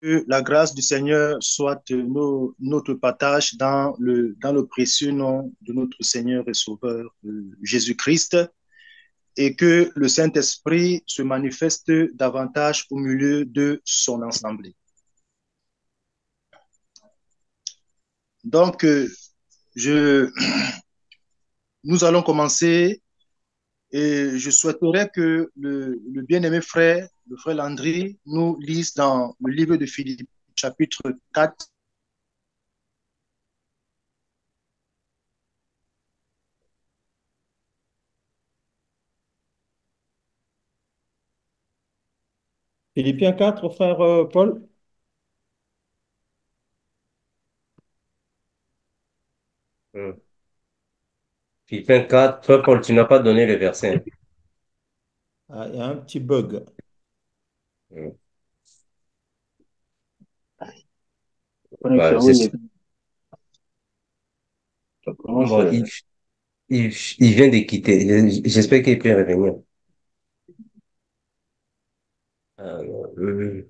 Que la grâce du Seigneur soit notre partage dans le précieux nom de notre Seigneur et Sauveur Jésus-Christ et que le Saint-Esprit se manifeste davantage au milieu de son assemblée. Donc, je, nous allons commencer et je souhaiterais que le bien-aimé frère, le frère Landry, nous lise dans le livre de Philippe, chapitre 4. Philippiens 4, frère Paul. Hmm. Philippiens 4, toi, Paul, tu n'as pas donné le verset. Ah, il y a un petit bug. Hmm. Bah, Connexion, oui, ça commence. bon, il vient de quitter. J'espère qu'il peut revenir. Euh,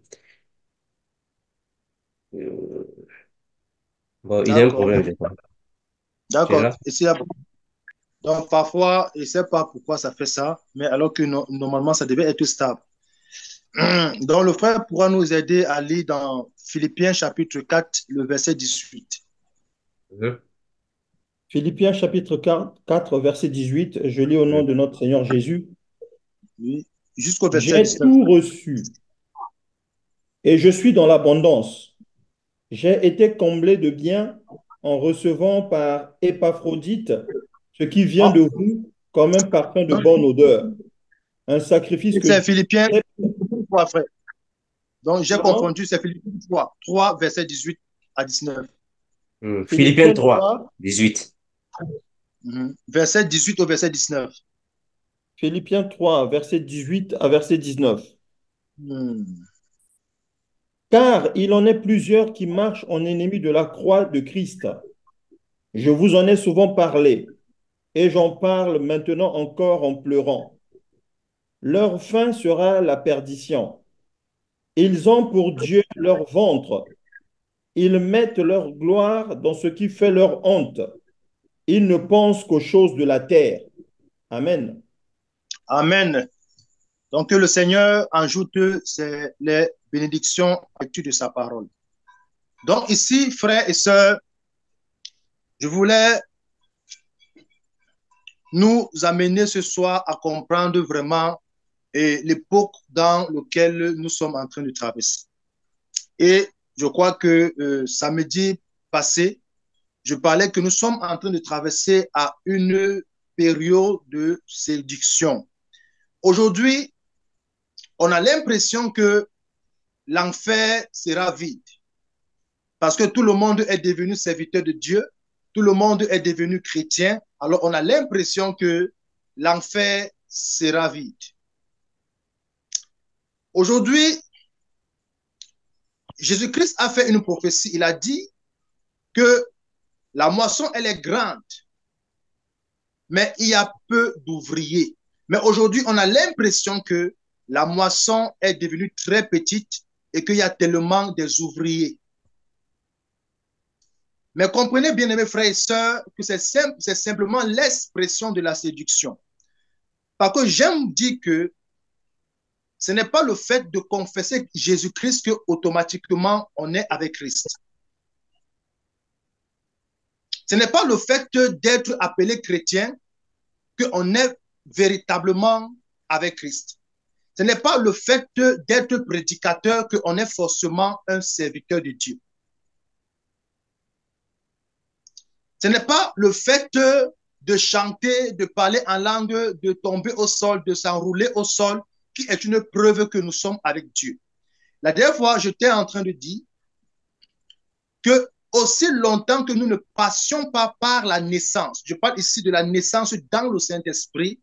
euh, bon, il a un D'accord, problème, je crois. Tu es d'accord. là? Donc, parfois, je ne sais pas pourquoi ça fait ça, mais alors que normalement, ça devait être stable. Donc, le frère pourra nous aider à lire dans Philippiens chapitre 4, le verset 18. Mhm. Philippiens chapitre 4, verset 18. Je lis au nom de Mhm. notre Seigneur Jésus. Oui, jusqu'au verset J'ai 19. tout reçu et je suis dans l'abondance. J'ai été comblé de bien en recevant par Épaphrodite ce qui vient de Oh, vous comme un parfum de bonne odeur, un sacrifice que c'est Dieu Philippiens aime. 3, frère. Donc, j'ai Comment? confondu, c'est Philippiens 3, verset 18 à 19. Philippiens Philippiens 3, 3, 18. Verset 18 au verset 19. Philippiens 3, verset 18 à verset 19. Hmm. Car il en est plusieurs qui marchent en ennemis de la croix de Christ. Je vous en ai souvent parlé, et j'en parle maintenant encore en pleurant. Leur fin sera la perdition. Ils ont pour Dieu leur ventre. Ils mettent leur gloire dans ce qui fait leur honte. Ils ne pensent qu'aux choses de la terre. Amen. Amen. Donc, que le Seigneur ajoute les bénédictions à l'étude de sa parole. Donc, ici, frères et sœurs, je voulais nous amener ce soir à comprendre vraiment l'époque dans laquelle nous sommes en train de traverser. Et je crois que samedi passé, je parlais que nous sommes en train de traverser à une période de séduction. Aujourd'hui, on a l'impression que l'enfer sera vide parce que tout le monde est devenu serviteur de Dieu, tout le monde est devenu chrétien. Alors on a l'impression que l'enfer sera vide. Aujourd'hui, Jésus-Christ a fait une prophétie. Il a dit que la moisson, elle est grande, mais il y a peu d'ouvriers. Mais aujourd'hui, on a l'impression que la moisson est devenue très petite et qu'il y a tellement des ouvriers. Mais comprenez bien, mes frères et sœurs, que c'est simplement l'expression de la séduction. Parce que j'aime dire que ce n'est pas le fait de confesser Jésus-Christ que automatiquement on est avec Christ. Ce n'est pas le fait d'être appelé chrétien qu'on est véritablement avec Christ. Ce n'est pas le fait d'être prédicateur qu'on est forcément un serviteur de Dieu. Ce n'est pas le fait de chanter, de parler en langue, de tomber au sol, de s'enrouler au sol, qui est une preuve que nous sommes avec Dieu. La dernière fois, j'étais en train de dire que aussi longtemps que nous ne passions pas par la naissance, je parle ici de la naissance dans le Saint-Esprit,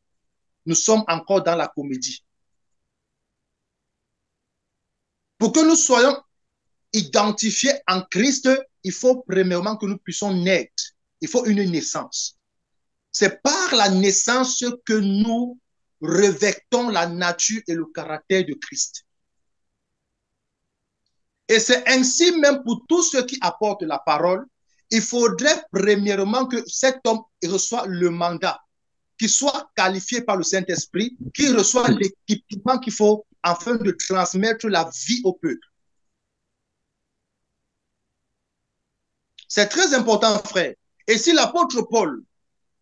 nous sommes encore dans la comédie. Pour que nous soyons identifiés en Christ, il faut premièrement que nous puissions naître. Il faut une naissance. C'est par la naissance que nous revêtons la nature et le caractère de Christ. Et c'est ainsi même pour tous ceux qui apportent la parole, il faudrait premièrement que cet homme reçoive le mandat, qu'il soit qualifié par le Saint-Esprit, qu'il reçoive l'équipement qu'il faut afin de transmettre la vie au peuple. C'est très important, frère. Et si l'apôtre Paul,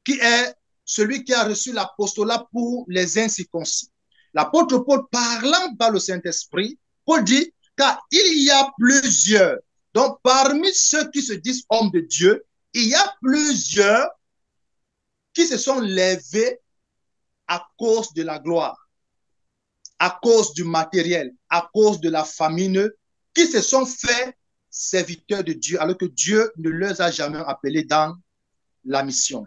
qui est celui qui a reçu l'apostolat pour les incirconcis, l'apôtre Paul, parlant par le Saint-Esprit, Paul dit, car il y a plusieurs, donc parmi ceux qui se disent hommes de Dieu, il y a plusieurs qui se sont levés à cause de la gloire, à cause du matériel, à cause de la famine, qui se sont faits serviteurs de Dieu, alors que Dieu ne les a jamais appelés dans la mission.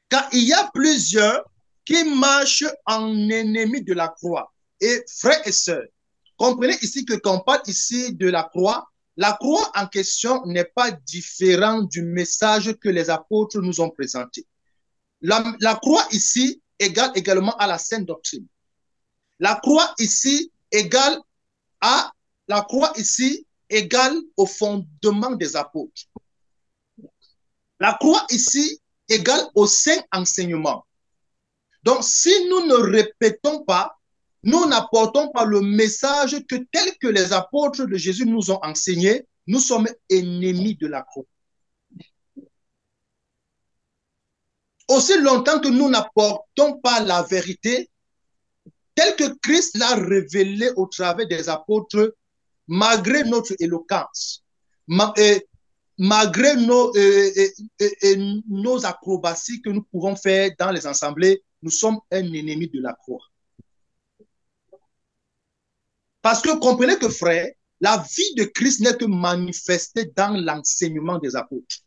Car il y a plusieurs qui marchent en ennemis de la croix. Et frères et sœurs, comprenez ici que quand on parle ici de la croix en question n'est pas différente du message que les apôtres nous ont présenté. La croix ici égale également à la sainte doctrine. La croix ici égale au fondement des apôtres. La croix ici égale au saint enseignement. Donc, si nous ne répétons pas, nous n'apportons pas le message que tel que les apôtres de Jésus nous ont enseigné, nous sommes ennemis de la croix. Aussi longtemps que nous n'apportons pas la vérité, telle que Christ l'a révélée au travers des apôtres, malgré notre éloquence, malgré nos acrobaties que nous pouvons faire dans les assemblées, nous sommes un ennemi de la croix. Parce que comprenez que, frère, la vie de Christ n'est que manifestée dans l'enseignement des apôtres.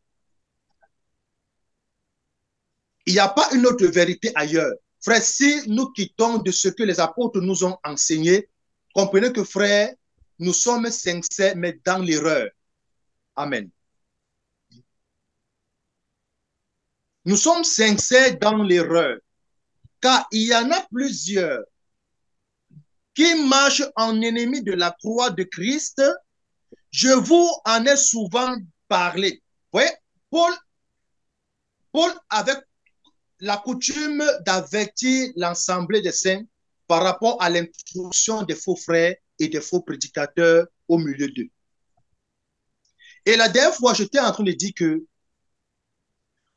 Il n'y a pas une autre vérité ailleurs. Frère, si nous quittons de ce que les apôtres nous ont enseigné, comprenez que, frère, nous sommes sincères, mais dans l'erreur. Amen. Nous sommes sincères dans l'erreur, car il y en a plusieurs qui marchent en ennemi de la croix de Christ. Je vous en ai souvent parlé. Vous voyez, Paul avait la coutume d'avertir l'assemblée des saints par rapport à l'introduction des faux frères et des faux prédicateurs au milieu d'eux. Et la dernière fois, j'étais en train de dire que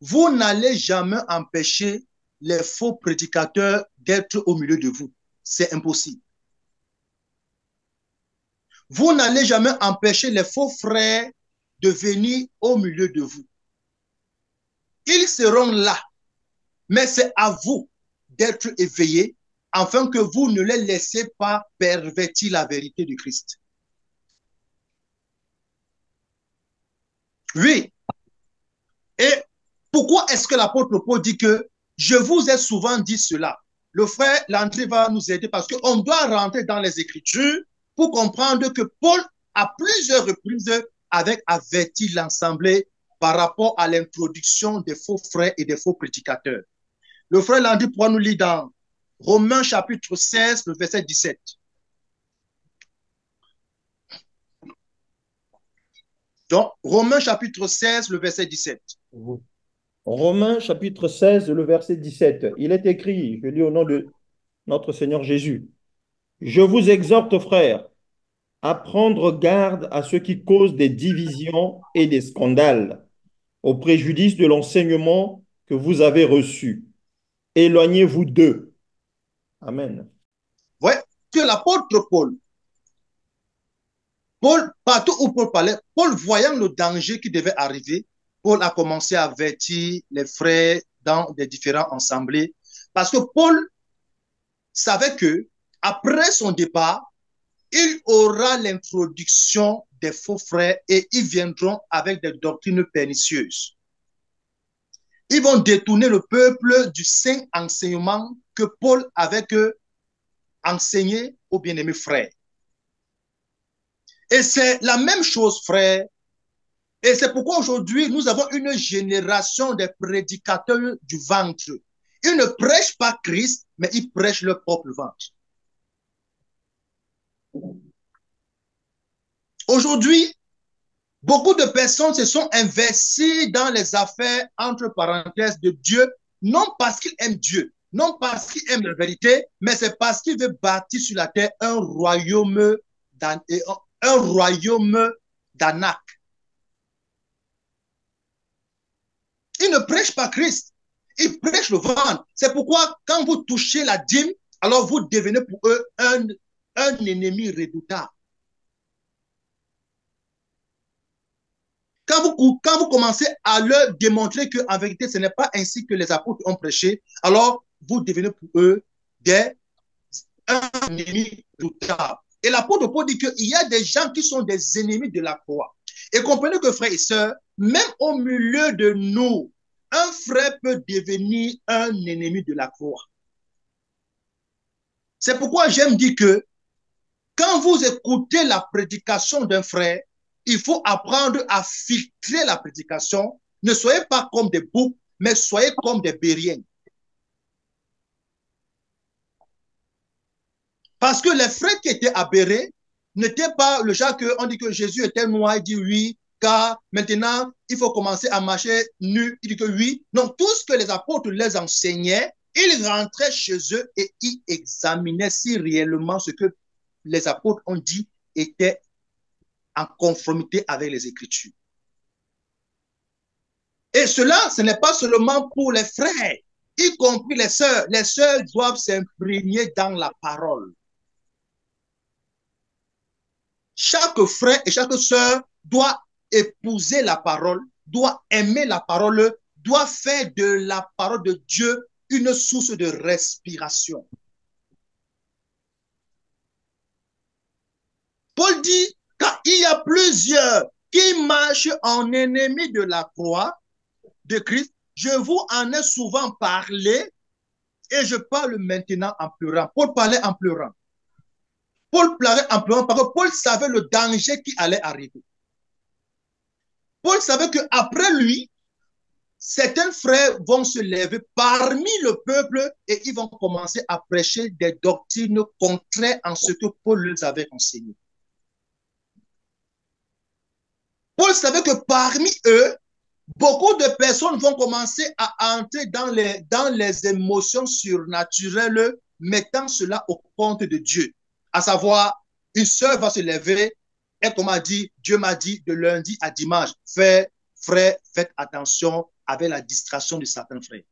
vous n'allez jamais empêcher les faux prédicateurs d'être au milieu de vous. C'est impossible. Vous n'allez jamais empêcher les faux frères de venir au milieu de vous. Ils seront là, mais c'est à vous d'être éveillés afin que vous ne les laissez pas pervertir la vérité de Christ. Oui. Et pourquoi est-ce que l'apôtre Paul dit que je vous ai souvent dit cela? Le frère Landry va nous aider parce qu'on doit rentrer dans les Écritures pour comprendre que Paul, à plusieurs reprises, avait averti l'assemblée par rapport à l'introduction des faux frères et des faux prédicateurs. Le frère Landry pourra nous lire dans Romains chapitre 16, le verset 17. Donc, Romains chapitre 16, le verset 17. Romains chapitre 16, le verset 17. Il est écrit, je lis au nom de notre Seigneur Jésus. Je vous exhorte, frères, à prendre garde à ceux qui causent des divisions et des scandales, au préjudice de l'enseignement que vous avez reçu. Éloignez-vous d'eux. Amen. Ouais, que l'apôtre Paul, partout où Paul parlait, Paul voyant le danger qui devait arriver, Paul a commencé à avertir les frères dans des différents assemblées, parce que Paul savait que après son départ, il aura l'introduction des faux frères et ils viendront avec des doctrines pernicieuses. Ils vont détourner le peuple du saint enseignement que Paul avait enseigné aux bien-aimés frères. Et c'est la même chose, frère. Et c'est pourquoi aujourd'hui, nous avons une génération de prédicateurs du ventre. Ils ne prêchent pas Christ, mais ils prêchent leur propre ventre. Aujourd'hui, beaucoup de personnes se sont investies dans les affaires, entre parenthèses, de Dieu, non parce qu'ils aiment Dieu, non parce qu'ils aiment la vérité, mais c'est parce qu'ils veulent bâtir sur la terre un royaume d'Anak. Ils ne prêchent pas Christ, ils prêchent le ventre. C'est pourquoi quand vous touchez la dîme, alors vous devenez pour eux un ennemi redoutable. Quand vous commencez à leur démontrer qu'en vérité, ce n'est pas ainsi que les apôtres ont prêché, alors vous devenez pour eux un ennemi redoutable. Et l'apôtre Paul dit qu'il y a des gens qui sont des ennemis de la croix. Et comprenez que, frères et sœurs, même au milieu de nous, un frère peut devenir un ennemi de la croix. C'est pourquoi j'aime dire que quand vous écoutez la prédication d'un frère, il faut apprendre à filtrer la prédication. Ne soyez pas comme des boucs, mais soyez comme des Bériens. Parce que les frères qui étaient aberrés n'étaient pas le genre qu'on dit que Jésus était noir, il dit oui, car maintenant, il faut commencer à marcher nu, il dit que oui. Non, tout ce que les apôtres les enseignaient, ils rentraient chez eux et ils examinaient si réellement ce que les apôtres ont dit était en conformité avec les Écritures. Et cela, ce n'est pas seulement pour les frères, y compris les sœurs. Les sœurs doivent s'imprégner dans la parole. Chaque frère et chaque sœur doit épouser la parole, doit aimer la parole, doit faire de la parole de Dieu une source de respiration. Paul dit, car il y a plusieurs qui marchent en ennemis de la croix de Christ, je vous en ai souvent parlé et je parle maintenant en pleurant. Paul parlait en pleurant. Paul parlait en pleurant parce que Paul savait le danger qui allait arriver. Paul savait qu'après lui, certains frères vont se lever parmi le peuple et ils vont commencer à prêcher des doctrines contraires à ce que Paul leur avait enseigné. Paul savait que parmi eux, beaucoup de personnes vont commencer à entrer dans les émotions surnaturelles, mettant cela au compte de Dieu. À savoir, une sœur va se lever et comme a dit, Dieu m'a dit de lundi à dimanche, frère, faites attention avec la distraction de certains frères.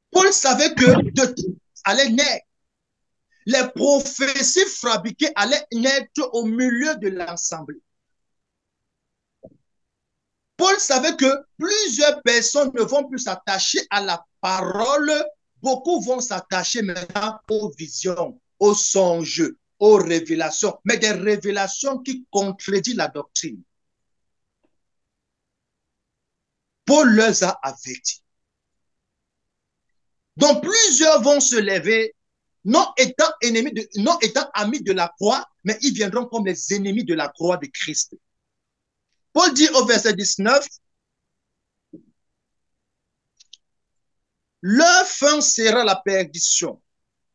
Paul savait que de tout allait naître. Les prophéties fabriquées allaient naître au milieu de l'assemblée. Paul savait que plusieurs personnes ne vont plus s'attacher à la parole, beaucoup vont s'attacher maintenant aux visions, aux songes, aux révélations, mais des révélations qui contredisent la doctrine. Paul leur a avertis. Donc plusieurs vont se lever, non étant amis de la croix, mais ils viendront comme les ennemis de la croix de Christ. Paul dit au verset 19, leur fin sera la perdition.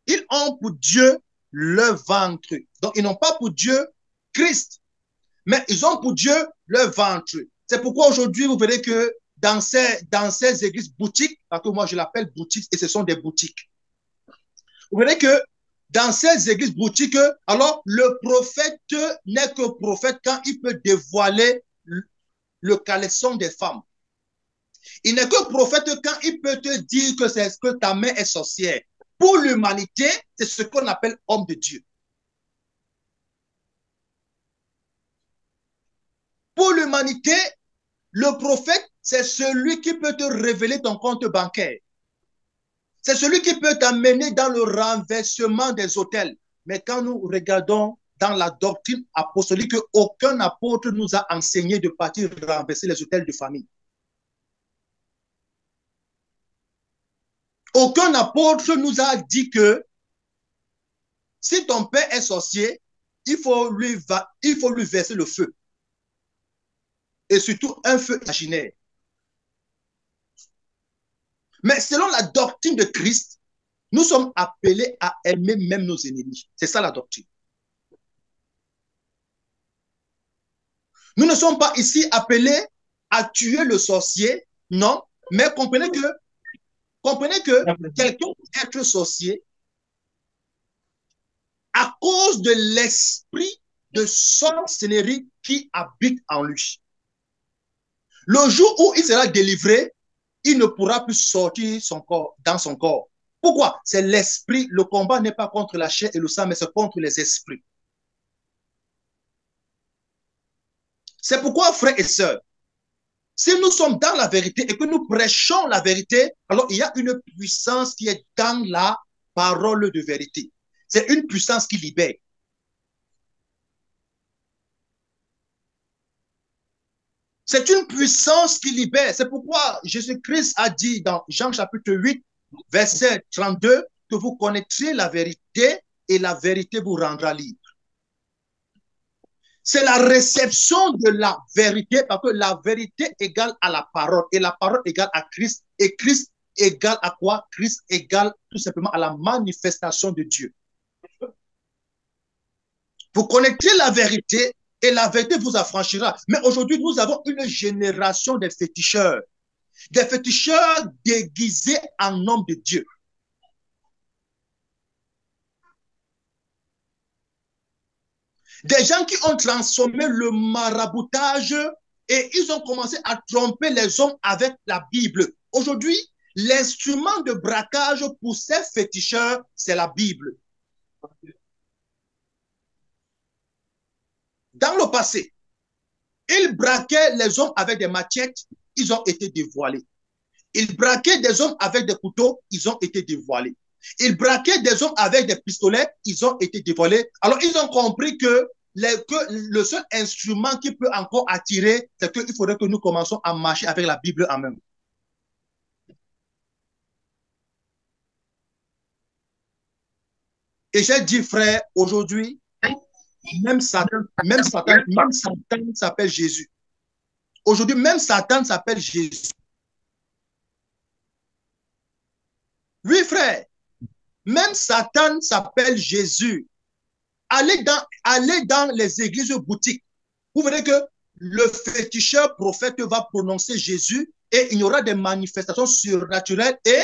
Ils ont pour Dieu leur ventre. Donc, ils n'ont pas pour Dieu Christ, mais ils ont pour Dieu leur ventre. C'est pourquoi aujourd'hui, vous verrez que dans ces églises boutiques, parce que moi je l'appelle boutique et ce sont des boutiques, vous verrez que dans ces églises boutiques, alors le prophète n'est que prophète quand il peut dévoiler le caleçon des femmes. Il n'est que prophète quand il peut te dire que c'est ce que ta mère est sorcière. Pour l'humanité, c'est ce qu'on appelle homme de Dieu. Pour l'humanité, le prophète, c'est celui qui peut te révéler ton compte bancaire. C'est celui qui peut t'amener dans le renversement des autels. Mais quand nous regardons dans la doctrine apostolique, aucun apôtre nous a enseigné de partir renverser les autels de famille. Aucun apôtre nous a dit que si ton père est sorcier, il faut lui verser le feu. Et surtout un feu imaginaire. Mais selon la doctrine de Christ, Nous sommes appelés à aimer même nos ennemis. C'est ça la doctrine. Nous ne sommes pas ici appelés à tuer le sorcier, non, mais comprenez que quelqu'un peut être sorcier à cause de l'esprit de sorcellerie qui habite en lui. Le jour où il sera délivré, il ne pourra plus sortir dans son corps. Pourquoi? C'est l'esprit. Le combat n'est pas contre la chair et le sang, mais c'est contre les esprits. C'est pourquoi, frères et sœurs, si nous sommes dans la vérité et que nous prêchons la vérité, alors il y a une puissance qui est dans la parole de vérité. C'est une puissance qui libère. C'est une puissance qui libère. C'est pourquoi Jésus-Christ a dit dans Jean chapitre 8, verset 32, que vous connaîtrez la vérité et la vérité vous rendra libre. C'est la réception de la vérité, parce que la vérité égale à la parole, et la parole égale à Christ, et Christ égale à quoi? Christ égale tout simplement à la manifestation de Dieu. Vous connaîtrez la vérité, et la vérité vous affranchira. Mais aujourd'hui, nous avons une génération de féticheurs déguisés en hommes de Dieu. Des gens qui ont transformé le maraboutage et ils ont commencé à tromper les hommes avec la Bible. Aujourd'hui, l'instrument de braquage pour ces féticheurs, c'est la Bible. Dans le passé, ils braquaient les hommes avec des machettes, ils ont été dévoilés. Ils braquaient des hommes avec des couteaux, ils ont été dévoilés. Ils braquaient des hommes avec des pistolets, ils ont été dévoilés. Alors, ils ont compris que le seul instrument qui peut encore attirer, c'est qu'il faudrait que nous commençons à marcher avec la Bible en main. Et j'ai dit, frère, aujourd'hui, même Satan s'appelle Jésus. Aujourd'hui, même Satan s'appelle Jésus. Oui, frère, même Satan s'appelle Jésus. Allez dans les églises boutiques. Vous verrez que le féticheur prophète va prononcer Jésus et il y aura des manifestations surnaturelles et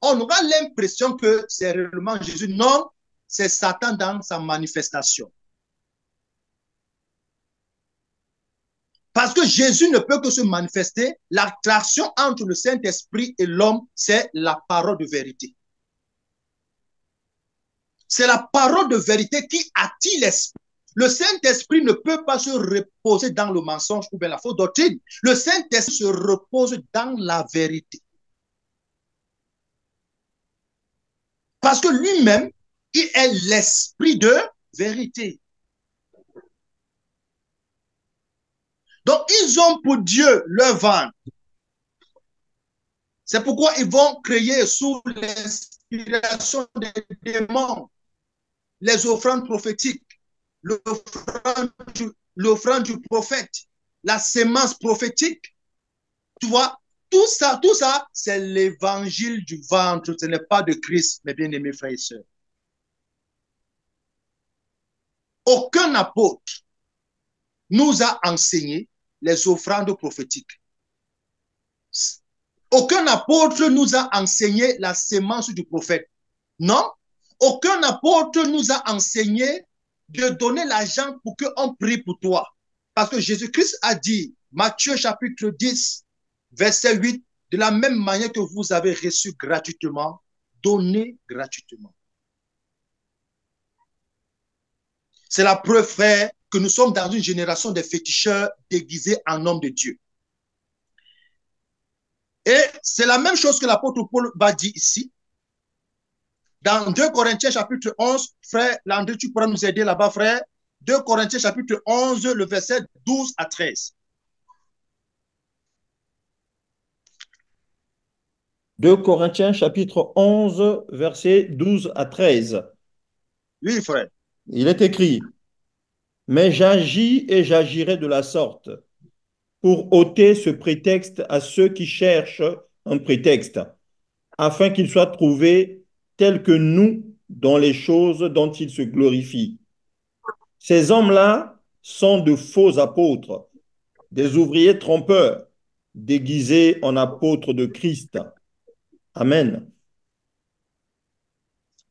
on aura l'impression que c'est réellement Jésus. Non, c'est Satan dans sa manifestation. Parce que Jésus ne peut que se manifester. L'attraction entre le Saint-Esprit et l'homme, c'est la parole de vérité. C'est la parole de vérité qui attire l'esprit. Le Saint-Esprit ne peut pas se reposer dans le mensonge ou bien la fausse doctrine. Le Saint-Esprit se repose dans la vérité. Parce que lui-même, il est l'esprit de vérité. Donc, ils ont pour Dieu leur ventre. C'est pourquoi ils vont créer sous l'inspiration des démons les offrandes prophétiques, l'offrande du prophète, la sémence prophétique. Tu vois, tout ça, c'est l'évangile du ventre. Ce n'est pas de Christ, mes bien-aimés frères et sœurs. Aucun apôtre nous a enseigné les offrandes prophétiques. Aucun apôtre nous a enseigné la sémence du prophète. Non, aucun apôtre nous a enseigné de donner l'argent pour qu'on prie pour toi. Parce que Jésus-Christ a dit, Matthieu chapitre 10, verset 8, de la même manière que vous avez reçu gratuitement, donnez gratuitement. C'est la preuve, frère, que nous sommes dans une génération de féticheurs déguisés en hommes de Dieu. Et c'est la même chose que l'apôtre Paul va dire ici. Dans 2 Corinthiens chapitre 11, frère Landry, tu pourras nous aider là-bas, frère. 2 Corinthiens chapitre 11, le verset 12 à 13. 2 Corinthiens chapitre 11, verset 12 à 13. Oui, frère. Il est écrit, « Mais j'agis et j'agirai de la sorte, pour ôter ce prétexte à ceux qui cherchent un prétexte, afin qu'il soit trouvé tels que nous dans les choses dont il se glorifie. Ces hommes-là sont de faux apôtres, des ouvriers trompeurs, déguisés en apôtres de Christ. Amen.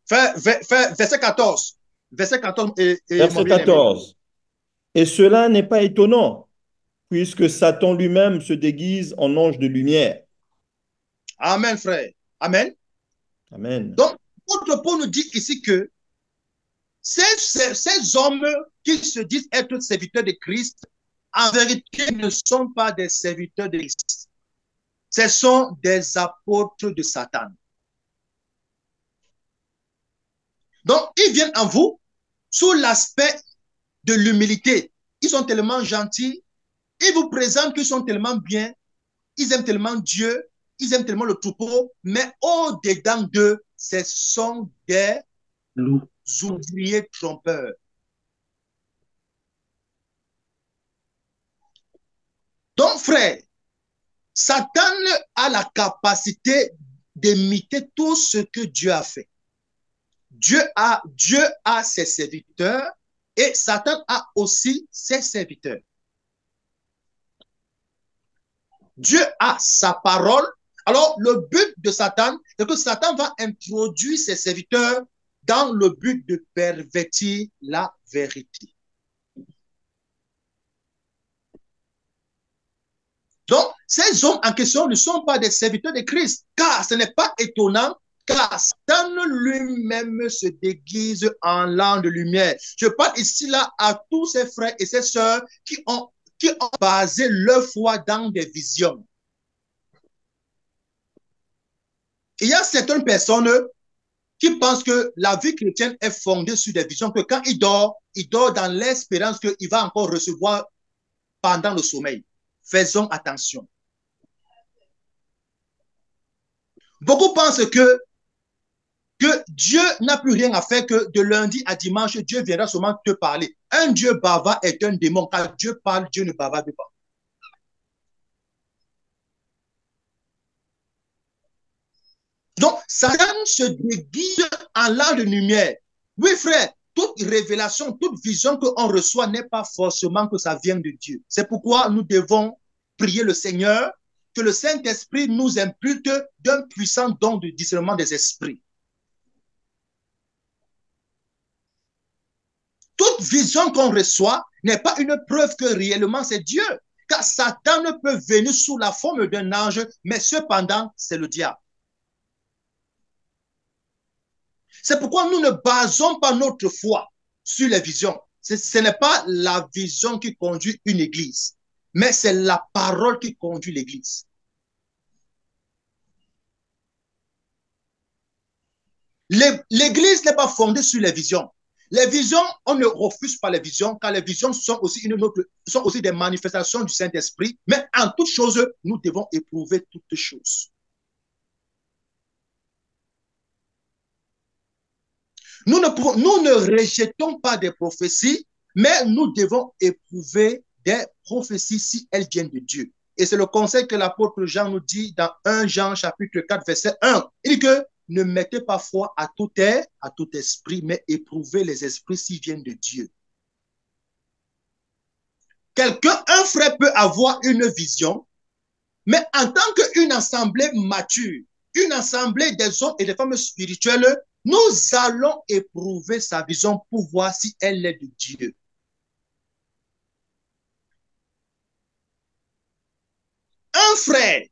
Verset 14. Verset 14 Verset 14. Et cela n'est pas étonnant, puisque Satan lui-même se déguise en ange de lumière. Amen, frère. Amen. Amen. Donc, notre Paul nous dit ici que ces hommes qui se disent être serviteurs de Christ, en vérité, ne sont pas des serviteurs de Christ. Ce sont des apôtres de Satan. Donc, ils viennent en vous sous l'aspect de l'humilité. Ils sont tellement gentils, ils vous présentent qu'ils sont tellement bien, ils aiment tellement Dieu, ils aiment tellement le troupeau, mais au-dedans d'eux, ce sont des ouvriers trompeurs. Donc, frère, Satan a la capacité d'imiter tout ce que Dieu a fait. Dieu a ses serviteurs et Satan a aussi ses serviteurs. Dieu a sa parole. Alors, le but de Satan, c'est que Satan va introduire ses serviteurs dans le but de pervertir la vérité. Donc, ces hommes en question ne sont pas des serviteurs de Christ, car ce n'est pas étonnant, car Satan lui-même se déguise en l'an de lumière. Je parle ici là à tous ces frères et ces sœurs qui ont basé leur foi dans des visions. Il y a certaines personnes qui pensent que la vie chrétienne est fondée sur des visions, que quand il dort dans l'espérance qu'il va encore recevoir pendant le sommeil. Faisons attention. Beaucoup pensent que Dieu n'a plus rien à faire, que de lundi à dimanche, Dieu viendra seulement te parler. Un Dieu bavard est un démon. Quand Dieu parle, Dieu ne bavarde pas. Donc, Satan se déguise en l'âge de lumière. Oui, frère, toute révélation, toute vision qu'on reçoit n'est pas forcément que ça vient de Dieu. C'est pourquoi nous devons prier le Seigneur, que le Saint-Esprit nous impute d'un puissant don de discernement des esprits. Toute vision qu'on reçoit n'est pas une preuve que réellement c'est Dieu. Car Satan ne peut venir sous la forme d'un ange, mais cependant, c'est le diable. C'est pourquoi nous ne basons pas notre foi sur les visions. Ce n'est pas la vision qui conduit une église, mais c'est la parole qui conduit l'église. L'église n'est pas fondée sur les visions. Les visions, on ne refuse pas les visions, car les visions sont aussi des manifestations du Saint-Esprit. Mais en toute chose, nous devons éprouver toutes choses. Nous ne rejetons pas des prophéties, mais nous devons éprouver des prophéties si elles viennent de Dieu. Et c'est le conseil que l'apôtre Jean nous dit dans 1 Jean chapitre 4, verset 1. Il dit que ne mettez pas foi à tout air, à tout esprit, mais éprouvez les esprits s'ils viennent de Dieu. Un frère peut avoir une vision, mais en tant qu'une assemblée mature, une assemblée des hommes et des femmes spirituelles, nous allons éprouver sa vision pour voir si elle est de Dieu. Un frère,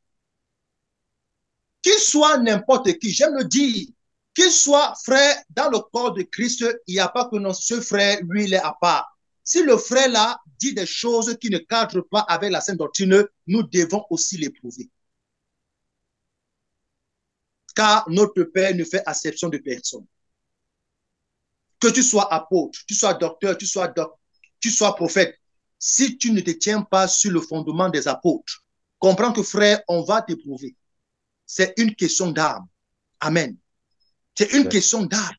qu'il soit n'importe qui, j'aime le dire, qu'il soit frère dans le corps de Christ, il n'y a pas que ce frère, lui, il est à part. Si le frère là dit des choses qui ne cadrent pas avec la sainte doctrine, nous devons aussi l'éprouver. Car notre Père ne fait acception de personne. Que tu sois apôtre, tu sois docteur, tu sois prophète, si tu ne te tiens pas sur le fondement des apôtres, comprends que frère, on va t'éprouver. C'est une question d'âme. Amen. C'est une question d'âme.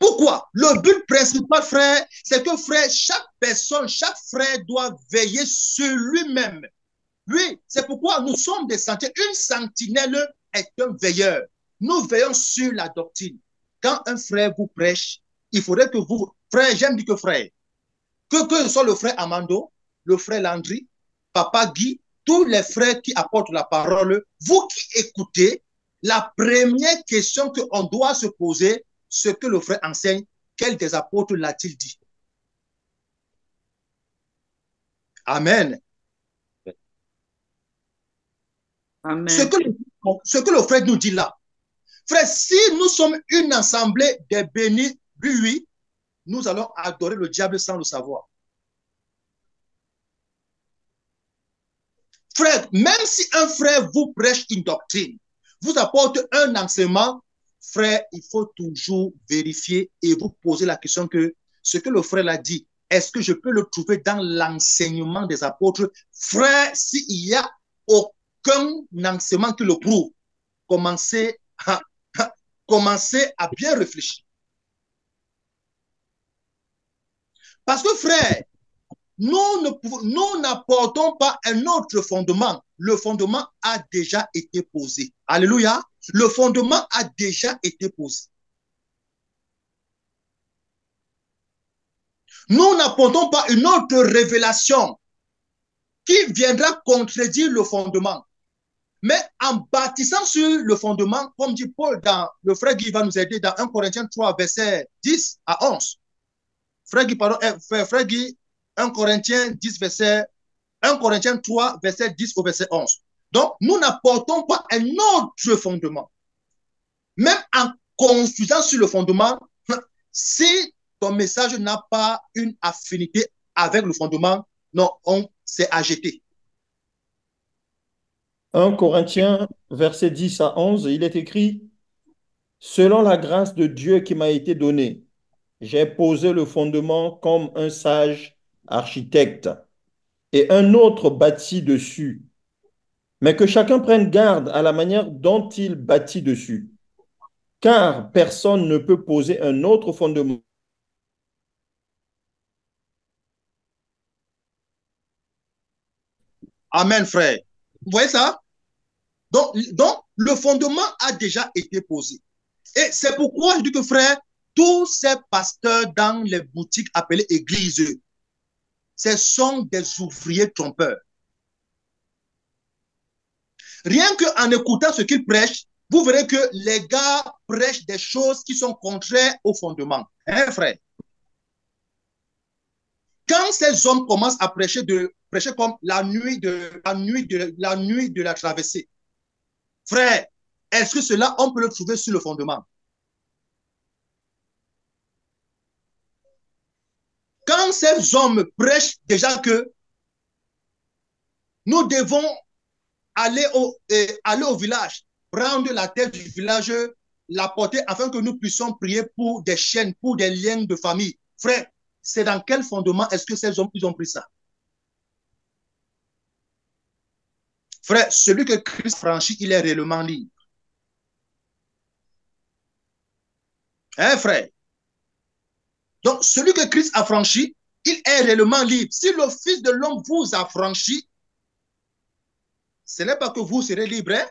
Pourquoi? Le but principal, frère, c'est que frère, chaque personne, chaque frère doit veiller sur lui-même. Oui, c'est pourquoi nous sommes des sentinelles. Une sentinelle est un veilleur. nous veillons sur la doctrine. Quand un frère vous prêche, il faudrait que vous, frère, j'aime dire que frère, que ce soit le frère Amando, le frère Landry, Papa Guy, tous les frères qui apportent la parole, vous qui écoutez, la première question qu'on doit se poser, ce que le frère enseigne, quel des apôtres l'a-t-il dit? Amen. Amen. Ce que le frère nous dit là, frère, si nous sommes une assemblée des bénis, oui, nous allons adorer le diable sans le savoir. Frère, même si un frère vous prêche une doctrine, vous apporte un enseignement, frère, il faut toujours vérifier et vous poser la question que ce que le frère a dit, est-ce que je peux le trouver dans l'enseignement des apôtres? Frère, s'il n'y a aucun enseignement qui le prouve, commencez à bien réfléchir. Parce que frère, nous n'apportons pas un autre fondement. Le fondement a déjà été posé. Alléluia. Le fondement a déjà été posé. Nous n'apportons pas une autre révélation qui viendra contredire le fondement. Mais en bâtissant sur le fondement, comme dit Paul, dans le frère Guy va nous aider dans 1 Corinthiens 3, verset 10 à 11. Frère Guy, 1 Corinthiens 3, verset 10 au verset 11. Donc, nous n'apportons pas un autre fondement. Même en confusant sur le fondement, si ton message n'a pas une affinité avec le fondement, non, c'est à jeter. 1 Corinthiens, verset 10 à 11, il est écrit, « Selon la grâce de Dieu qui m'a été donnée, j'ai posé le fondement comme un sage architecte, et un autre bâtit dessus. Mais que chacun prenne garde à la manière dont il bâtit dessus, car personne ne peut poser un autre fondement. » Amen, frère. Vous voyez ça? Donc, le fondement a déjà été posé. Et c'est pourquoi je dis que, frère, tous ces pasteurs dans les boutiques appelées églises, ce sont des ouvriers trompeurs. Rien qu'en écoutant ce qu'ils prêchent, vous verrez que les gars prêchent des choses qui sont contraires au fondement. Hein, frère? Quand ces hommes commencent à prêcher comme la nuit de la traversée, frère, est-ce que cela, on peut le trouver sur le fondement? Quand ces hommes prêchent déjà que nous devons aller au village, prendre la tête du village, la porter afin que nous puissions prier pour des chaînes, pour des liens de famille. Frère, c'est dans quel fondement est-ce que ces hommes ils ont pris ça? Frère, celui que Christ franchit, il est réellement libre. Hein, frère? Donc, celui que Christ a franchi, il est réellement libre. Si le Fils de l'homme vous a franchi, ce n'est pas que vous serez libre, hein,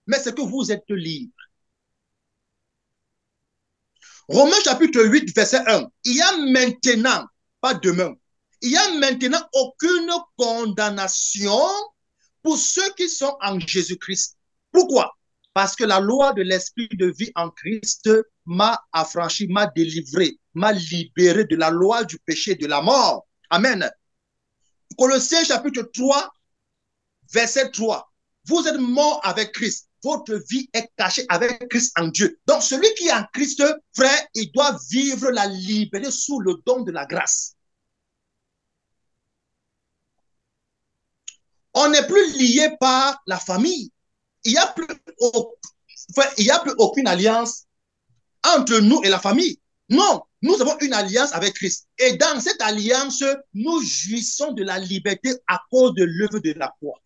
mais c'est que vous êtes libre. Romains chapitre 8, verset 1. Il y a maintenant, pas demain, il y a maintenant aucune condamnation pour ceux qui sont en Jésus-Christ. Pourquoi? Parce que la loi de l'esprit de vie en Christ m'a affranchi, m'a délivré, m'a libéré de la loi du péché et de la mort. Amen. Colossiens chapitre 3, verset 3. Vous êtes morts avec Christ. Votre vie est cachée avec Christ en Dieu. Donc, celui qui est en Christ, frère, il doit vivre la liberté sous le don de la grâce. On n'est plus lié par la famille. Il n'y a plus aucune alliance entre nous et la famille. Non, nous avons une alliance avec Christ. Et dans cette alliance, nous jouissons de la liberté à cause de l'œuvre de la croix.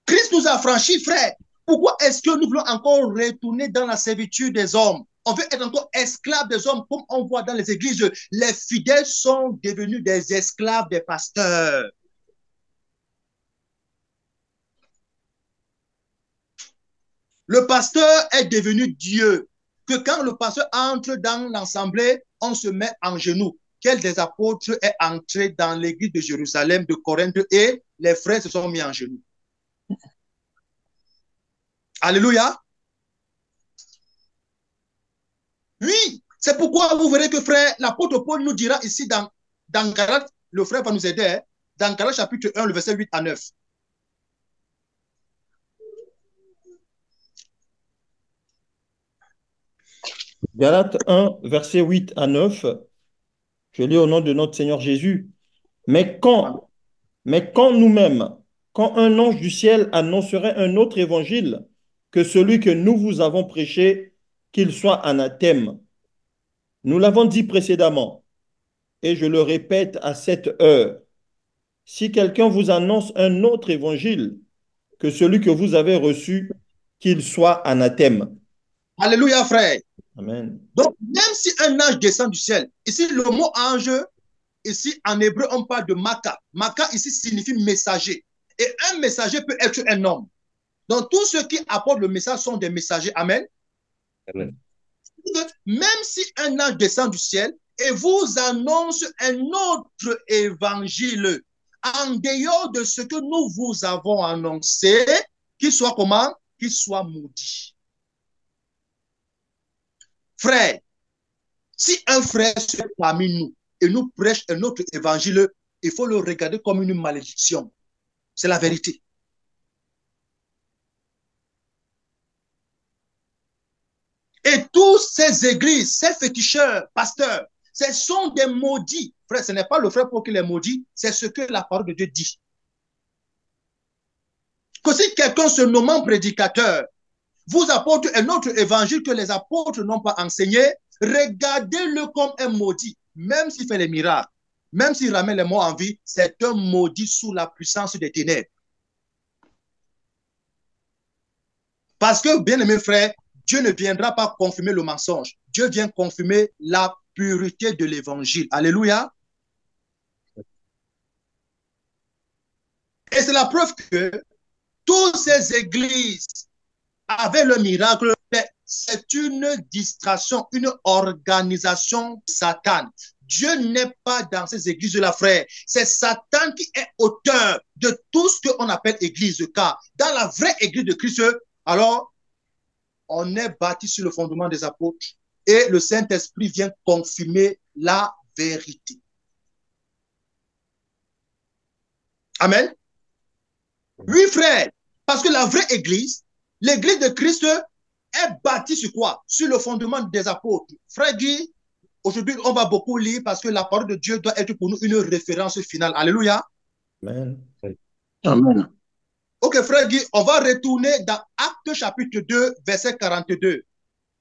Christ nous a franchis, frère. Pourquoi est-ce que nous voulons encore retourner dans la servitude des hommes? On veut être encore esclaves des hommes, comme on voit dans les églises. Les fidèles sont devenus des esclaves des pasteurs. Le pasteur est devenu Dieu. Que quand le pasteur entre dans l'assemblée, on se met en genoux. Quel des apôtres est entré dans l'église de Jérusalem, de Corinthe, et les frères se sont mis en genoux? Alléluia. Oui, c'est pourquoi vous verrez que frère, l'apôtre Paul nous dira ici dans Galates, le frère va nous aider, hein, dans Galates chapitre 1, le verset 8 à 9. Galates 1, verset 8 à 9. Je lis au nom de notre Seigneur Jésus. Mais quand nous-mêmes, quand un ange du ciel annoncerait un autre évangile que celui que nous vous avons prêché, qu'il soit anathème. Nous l'avons dit précédemment, et je le répète à cette heure. Si quelqu'un vous annonce un autre évangile que celui que vous avez reçu, qu'il soit anathème. Alléluia, frère. Amen. Donc, même si un ange descend du ciel, ici le mot ange, ici en hébreu, on parle de maka. Maka ici signifie messager. Et un messager peut être un homme. Donc, tous ceux qui apportent le message sont des messagers. Amen. Amen. Même si un ange descend du ciel et vous annonce un autre évangile en dehors de ce que nous vous avons annoncé, qu'il soit comment? Qu'il soit maudit. Frère, si un frère se fait parmi nous et nous prêche un autre évangile, il faut le regarder comme une malédiction. C'est la vérité. Et tous ces églises, ces féticheurs, pasteurs, ce sont des maudits. Frère, ce n'est pas le frère pour qui les maudit, c'est ce que la parole de Dieu dit. Que si quelqu'un se nommant prédicateur vous apporte un autre évangile que les apôtres n'ont pas enseigné, regardez-le comme un maudit. Même s'il fait les miracles, même s'il ramène les morts en vie, c'est un maudit sous la puissance des ténèbres. Parce que, bien-aimés frères, Dieu ne viendra pas confirmer le mensonge. Dieu vient confirmer la pureté de l'évangile. Alléluia. Et c'est la preuve que toutes ces églises avaient le miracle. C'est une distraction, une organisation satane. Dieu n'est pas dans ces églises-là, frère. C'est Satan qui est auteur de tout ce qu'on appelle église. Car dans la vraie église de Christ, alors, on est bâti sur le fondement des apôtres et le Saint-Esprit vient confirmer la vérité. Amen. Oui, frère, parce que la vraie église, l'église de Christ est bâtie sur quoi? Sur le fondement des apôtres. Frère dit, aujourd'hui, on va beaucoup lire parce que la parole de Dieu doit être pour nous une référence finale. Alléluia. Amen. Amen. Ok, frère Guy, on va retourner dans Actes chapitre 2, verset 42.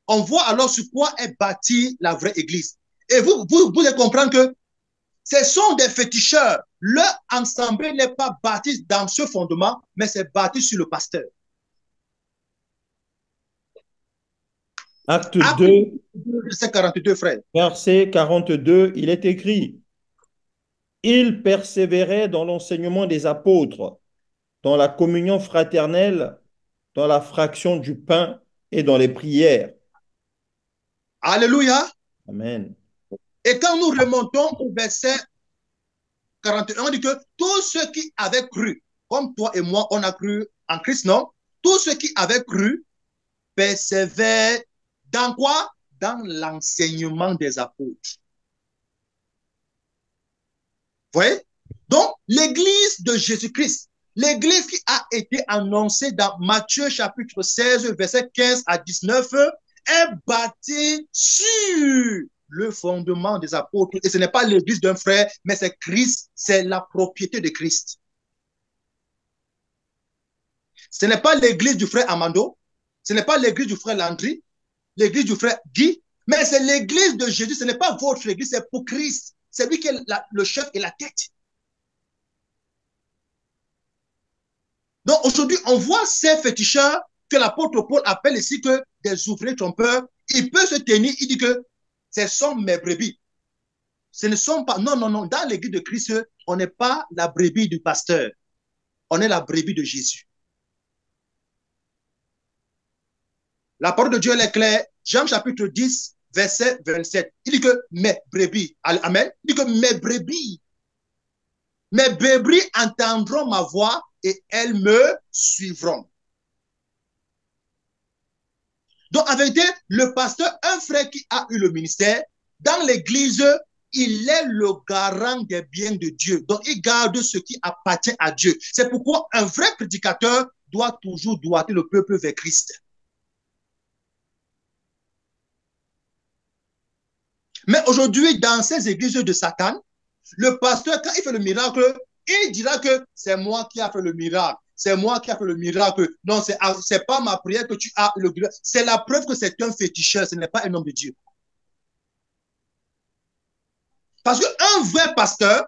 On voit alors sur quoi est bâtie la vraie église. Et vous devez comprendre que ce sont des féticheurs. Leur ensemble n'est pas bâti dans ce fondement, mais c'est bâti sur le pasteur. Acte 2, verset 42, frère. Verset 42, il est écrit, « Ils persévéraient dans l'enseignement des apôtres, dans la communion fraternelle, dans la fraction du pain et dans les prières. » Alléluia. Amen. Et quand nous remontons au verset 41, on dit que tous ceux qui avaient cru, comme toi et moi, on a cru en Christ, non? Tous ceux qui avaient cru persévèrent dans quoi? Dans l'enseignement des apôtres. Vous voyez? Donc, l'église de Jésus-Christ, l'église qui a été annoncée dans Matthieu chapitre 16, verset 15 à 19, est bâtie sur le fondement des apôtres. Et ce n'est pas l'église d'un frère, mais c'est Christ, c'est la propriété de Christ. Ce n'est pas l'église du frère Amando, ce n'est pas l'église du frère Landry, l'église du frère Guy, mais c'est l'église de Jésus. Ce n'est pas votre église, c'est pour Christ. C'est lui qui est le chef et la tête. Donc aujourd'hui, on voit ces féticheurs que l'apôtre Paul appelle ici que des ouvriers trompeurs. Il peut se tenir, il dit que ce sont mes brebis. Ce ne sont pas, non, non, non. Dans l'église de Christ, on n'est pas la brebis du pasteur. On est la brebis de Jésus. La parole de Dieu elle est claire. Jean chapitre 10, verset 27. Il dit que mes brebis, amen, il dit que mes brebis entendront ma voix et elles me suivront. Donc, en vérité, le pasteur, un frère qui a eu le ministère, dans l'église, il est le garant des biens de Dieu. Donc, il garde ce qui appartient à Dieu. C'est pourquoi un vrai prédicateur doit toujours doiter le peuple vers Christ. Mais aujourd'hui, dans ces églises de Satan, le pasteur, quand il fait le miracle, il dira que c'est moi qui a fait le miracle. C'est moi qui a fait le miracle. Non, c'est pas ma prière que tu as. C'est la preuve que c'est un féticheur, ce n'est pas un homme de Dieu. Parce qu'un vrai pasteur,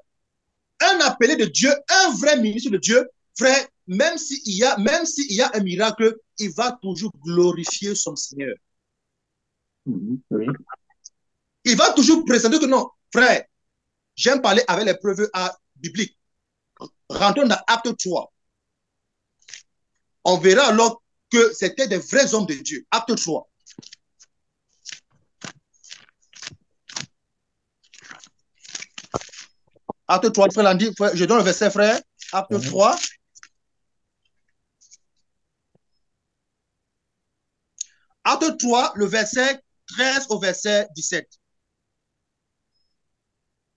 un appelé de Dieu, un vrai ministre de Dieu, frère, même s'il y a un miracle, il va toujours glorifier son Seigneur. Oui. Il va toujours présenter que non, frère, j'aime parler avec les preuves bibliques. Rentrons dans Acte 3. On verra alors que c'était des vrais hommes de Dieu. Acte 3. Acte 3, frère Landy, je donne le verset, frère. Acte 3. Acte 3, le verset 13 au verset 17.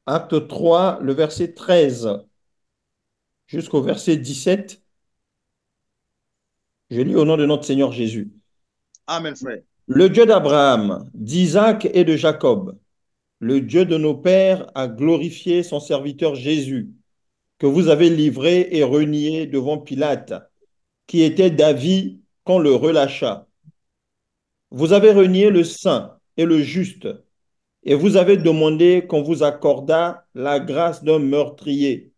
Acte 3, le verset 13 jusqu'au verset 17. Je lis au nom de notre Seigneur Jésus. Amen, frère. Le Dieu d'Abraham, d'Isaac et de Jacob, le Dieu de nos pères, a glorifié son serviteur Jésus, que vous avez livré et renié devant Pilate, qui était d'avis qu'on le relâcha. Vous avez renié le saint et le juste, et vous avez demandé qu'on vous accordât la grâce d'un meurtrier.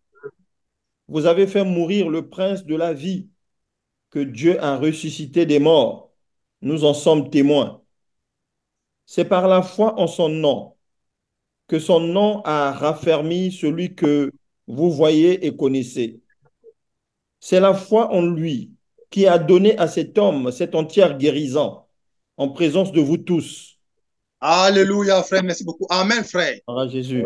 Vous avez fait mourir le prince de la vie, que Dieu a ressuscité des morts. Nous en sommes témoins. C'est par la foi en son nom que son nom a raffermi celui que vous voyez et connaissez. C'est la foi en lui qui a donné à cet homme cette entière guérison en présence de vous tous. Alléluia, frère, merci beaucoup. Amen, frère. Ah, Jésus.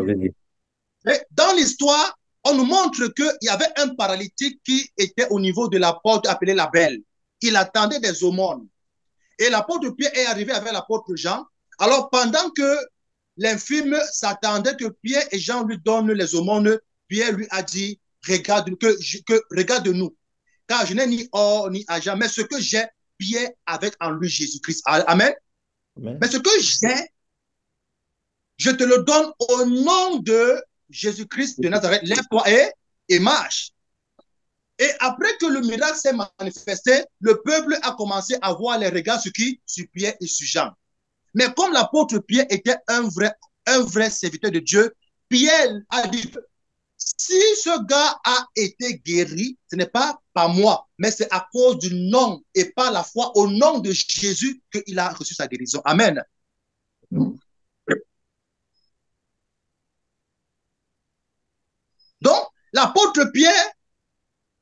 Et dans l'histoire, on nous montre qu'il y avait un paralytique qui était au niveau de la porte appelée la Belle. Il attendait des aumônes. Et l'apôtre Pierre est arrivé avec l'apôtre Jean. Alors, pendant que l'infirme s'attendait que Pierre et Jean lui donnent les aumônes, Pierre lui a dit, regarde-nous, car je n'ai ni or ni argent, mais ce que j'ai, Pierre avec en lui Jésus-Christ. Amen. Amen. Mais ce que j'ai, je te le donne au nom de Jésus-Christ de Nazareth. Lève-toi et marche. Et après que le miracle s'est manifesté, le peuple a commencé à voir les regards sur qui? Sur Pierre et sur Jean. Mais comme l'apôtre Pierre était un vrai serviteur de Dieu, Pierre a dit, si ce gars a été guéri, ce n'est pas par moi, mais c'est à cause du nom et par la foi au nom de Jésus qu'il a reçu sa guérison. Amen. Donc, l'apôtre Pierre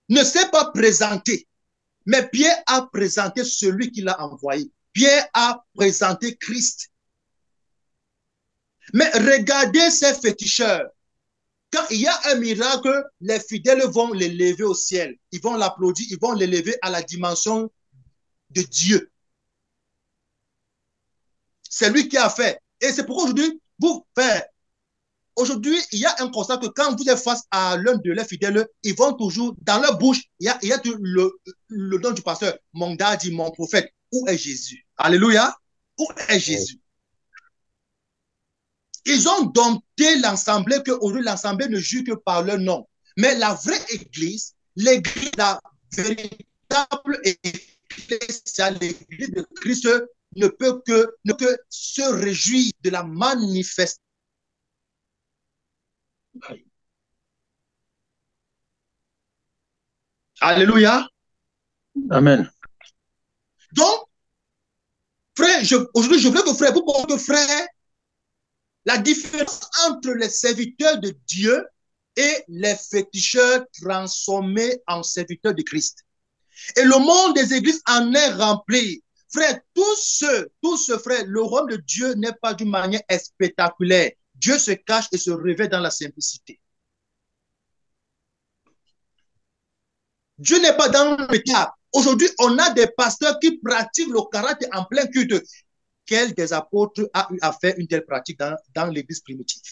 ne s'est pas présenté, mais Pierre a présenté celui qui l'a envoyé. Pierre a présenté Christ. Mais regardez ces féticheurs. Quand il y a un miracle, les fidèles vont l'élever au ciel. Ils vont l'applaudir, ils vont l'élever à la dimension de Dieu. C'est lui qui a fait. Et c'est pourquoi aujourd'hui, vous faites. Aujourd'hui, il y a un constat que quand vous êtes face à l'un de leurs fidèles, ils vont toujours, dans leur bouche, il y a le nom du pasteur, mon daddy, mon prophète. Où est Jésus? Alléluia. Où est Jésus? Ils ont dompté l'assemblée qu'aujourd'hui l'assemblée ne juge que par leur nom. Mais la vraie église, l'église, la véritable église, l'église de Christ ne peut que se réjouir de la manifestation. Alléluia. Amen. Donc, frère, aujourd'hui, je veux que frère, vous pensez que frère, la différence entre les serviteurs de Dieu et les féticheurs transformés en serviteurs de Christ. Et le monde des églises en est rempli. frère, tous ceux, frère, le royaume de Dieu n'est pas d'une manière spectaculaire. Dieu se cache et se révèle dans la simplicité. Dieu n'est pas dans le spectacle. Aujourd'hui, on a des pasteurs qui pratiquent le caractère en plein culte. Quel des apôtres a eu à faire une telle pratique dans l'église primitive?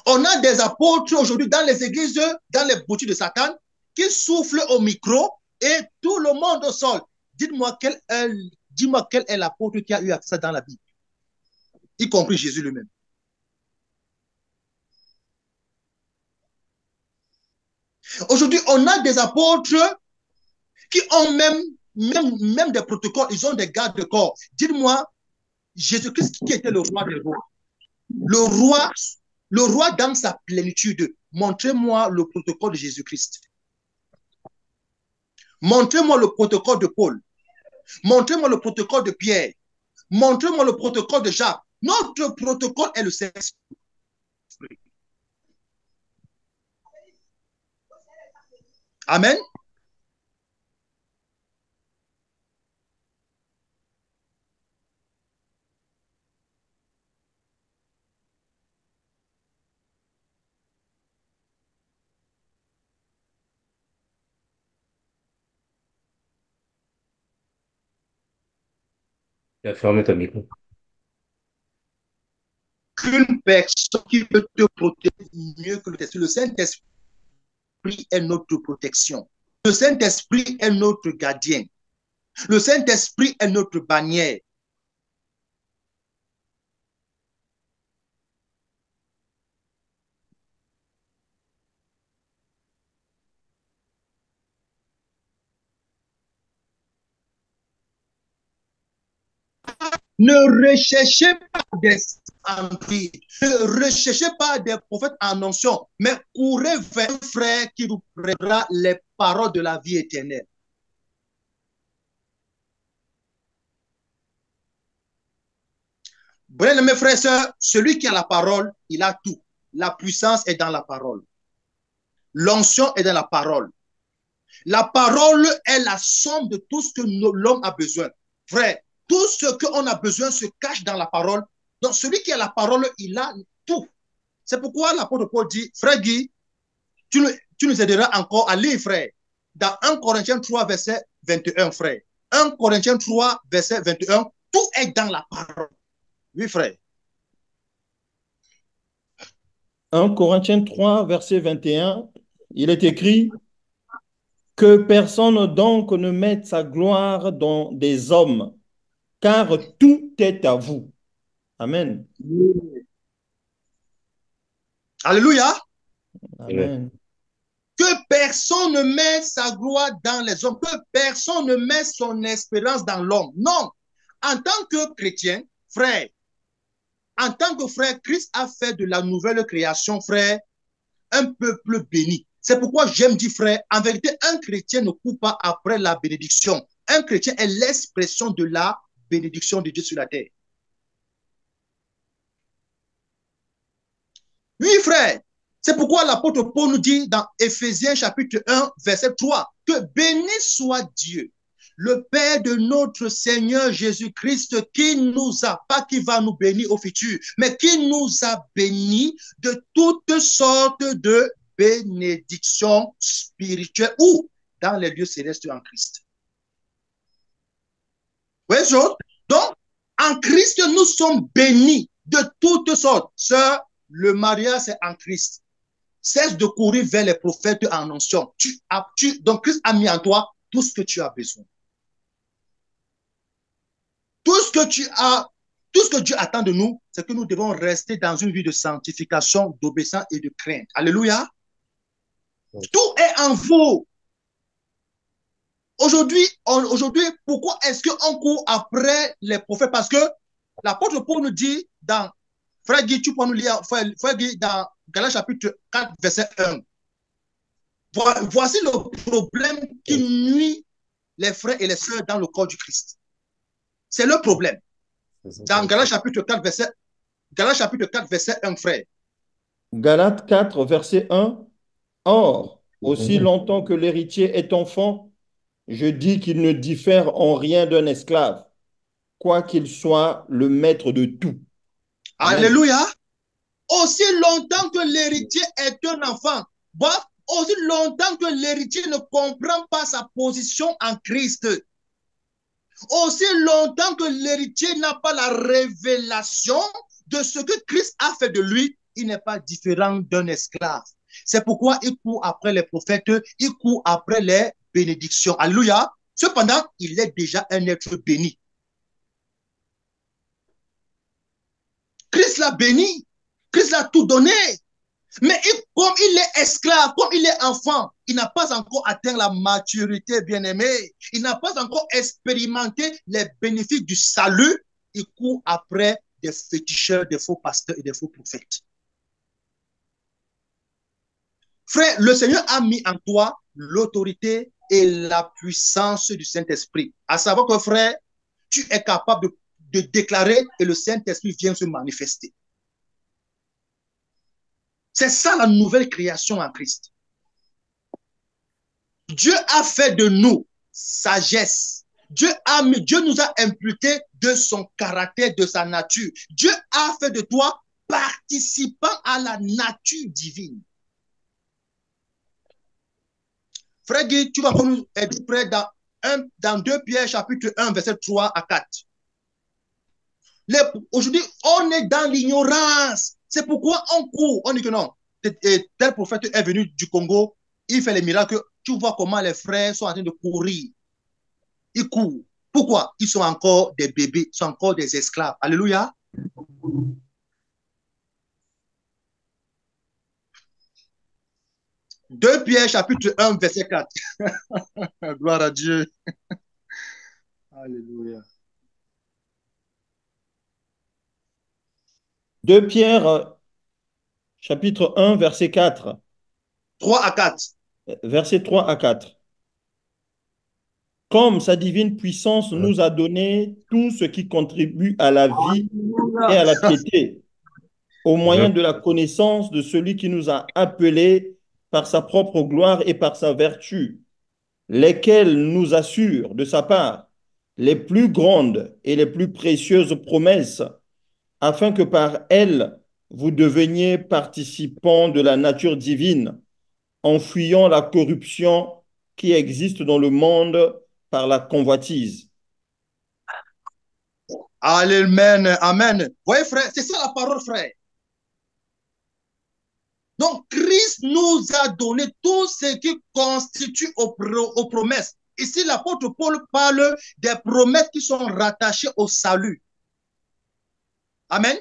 On a des apôtres aujourd'hui dans les églises, dans les boutiques de Satan, qui soufflent au micro et tout le monde au sol. Dis-moi quel est l'apôtre qui a eu à faire ça dans la Bible, y compris Jésus lui-même. Aujourd'hui, on a des apôtres qui ont même des protocoles, ils ont des gardes de corps. Dites-moi, Jésus-Christ qui était le roi des rois? Le roi dans sa plénitude. Montrez-moi le protocole de Jésus-Christ. Montrez-moi le protocole de Paul. Montrez-moi le protocole de Pierre. Montrez-moi le protocole de Jacques. Notre protocole est le Saint-Esprit. Amen. Tu as fermé ton micro. Qu'une personne qui peut te protéger mieux que le Saint-Esprit. Le Saint-Esprit est notre protection. Le Saint-Esprit est notre gardien. Le Saint-Esprit est notre bannière. Ne recherchez pas des esprits, ne recherchez pas des prophètes en onction, mais courez vers un frère qui vous prêtera les paroles de la vie éternelle. Bien, mes frères et sœurs, celui qui a la parole, il a tout. La puissance est dans la parole. L'onction est dans la parole. La parole est la somme de tout ce que l'homme a besoin. Frère, tout ce qu'on a besoin se cache dans la parole. Donc, celui qui a la parole, il a tout. C'est pourquoi l'apôtre Paul dit, frère Guy, tu nous aideras encore à lire, frère. Dans 1 Corinthiens 3, verset 21, frère. 1 Corinthiens 3, verset 21, tout est dans la parole. Oui, frère. 1 Corinthiens 3, verset 21, il est écrit que personne donc ne mette sa gloire dans des hommes, car tout est à vous. Amen. Alléluia. Amen. Que personne ne met sa gloire dans les hommes, que personne ne met son espérance dans l'homme. Non. En tant que chrétien, frère, en tant que frère, Christ a fait de la nouvelle création, frère, un peuple béni. C'est pourquoi j'aime dire, frère, en vérité, un chrétien ne court pas après la bénédiction. Un chrétien est l'expression de la bénédiction de Dieu sur la terre. Oui, frère. C'est pourquoi l'apôtre Paul nous dit dans Éphésiens chapitre 1, verset 3, que béni soit Dieu, le Père de notre Seigneur Jésus-Christ, qui nous a, pas qui va nous bénir au futur, mais qui nous a bénis de toutes sortes de bénédictions spirituelles ou dans les lieux célestes en Christ. Oui, donc, en Christ, nous sommes bénis de toutes sortes. Sœur, le mariage, c'est en Christ. Cesse de courir vers les prophètes en onction. Donc, Christ a mis en toi tout ce que tu as besoin. Tout ce que Dieu attend de nous, c'est que nous devons rester dans une vie de sanctification, d'obéissance et de crainte. Alléluia. Tout est en vous. Aujourd'hui, pourquoi est-ce qu'on court après les prophètes? Parce que l'apôtre Paul nous dit dans, frère Guy, tu peux nous lire, frère Guy, dans Galates chapitre 4, verset 1. Voici le problème qui nuit les frères et les sœurs dans le corps du Christ. C'est le problème. Dans Galates chapitre 4, verset 1, frère. Galates 4, verset 1. Or, aussi longtemps que l'héritier est enfant, Je dis qu'il ne diffère en rien d'un esclave, quoi qu'il soit le maître de tout. Amen. Alléluia. Aussi longtemps que l'héritier est un enfant, aussi longtemps que l'héritier ne comprend pas sa position en Christ, aussi longtemps que l'héritier n'a pas la révélation de ce que Christ a fait de lui, il n'est pas différent d'un esclave. C'est pourquoi il court après les prophètes, il court après les bénédictions. Alléluia. Cependant, il est déjà un être béni. Christ l'a béni. Christ l'a tout donné. Mais comme il est esclave, comme il est enfant, il n'a pas encore atteint la maturité, bien-aimé. Il n'a pas encore expérimenté les bénéfices du salut. Il court après des féticheurs, des faux pasteurs et des faux prophètes. Frère, le Seigneur a mis en toi l'autorité et la puissance du Saint-Esprit. À savoir que, frère, tu es capable de déclarer et le Saint-Esprit vient se manifester. C'est ça la nouvelle création en Christ. Dieu a fait de nous sagesse. Dieu nous a imputé de son caractère, de sa nature. Dieu a fait de toi participant à la nature divine. Frère Guy, tu vas nous aider près dans 2 Pierre chapitre 1, verset 3 à 4. Aujourd'hui, on est dans l'ignorance. C'est pourquoi on court. On dit que non, tel prophète est venu du Congo, il fait les miracles. Tu vois comment les frères sont en train de courir. Ils courent. Pourquoi? Ils sont encore des bébés, ils sont encore des esclaves. Alléluia. « 2 Pierre chapitre 1, verset 4. Gloire à Dieu. Alléluia. 2 Pierre, chapitre 1, verset 4. 3 à 4. Verset 3 à 4. Comme sa divine puissance nous a donné tout ce qui contribue à la vie et à la piété, au moyen de la connaissance de celui qui nous a appelés par sa propre gloire et par sa vertu, lesquels nous assurent de sa part les plus grandes et les plus précieuses promesses, afin que par elles vous deveniez participants de la nature divine, en fuyant la corruption qui existe dans le monde par la convoitise. Amen, amen. Vous voyez, frère, c'est ça la parole, frère. Donc, Christ nous a donné tout ce qui constitue aux promesses. Ici, l'apôtre Paul parle des promesses qui sont rattachées au salut. Amen.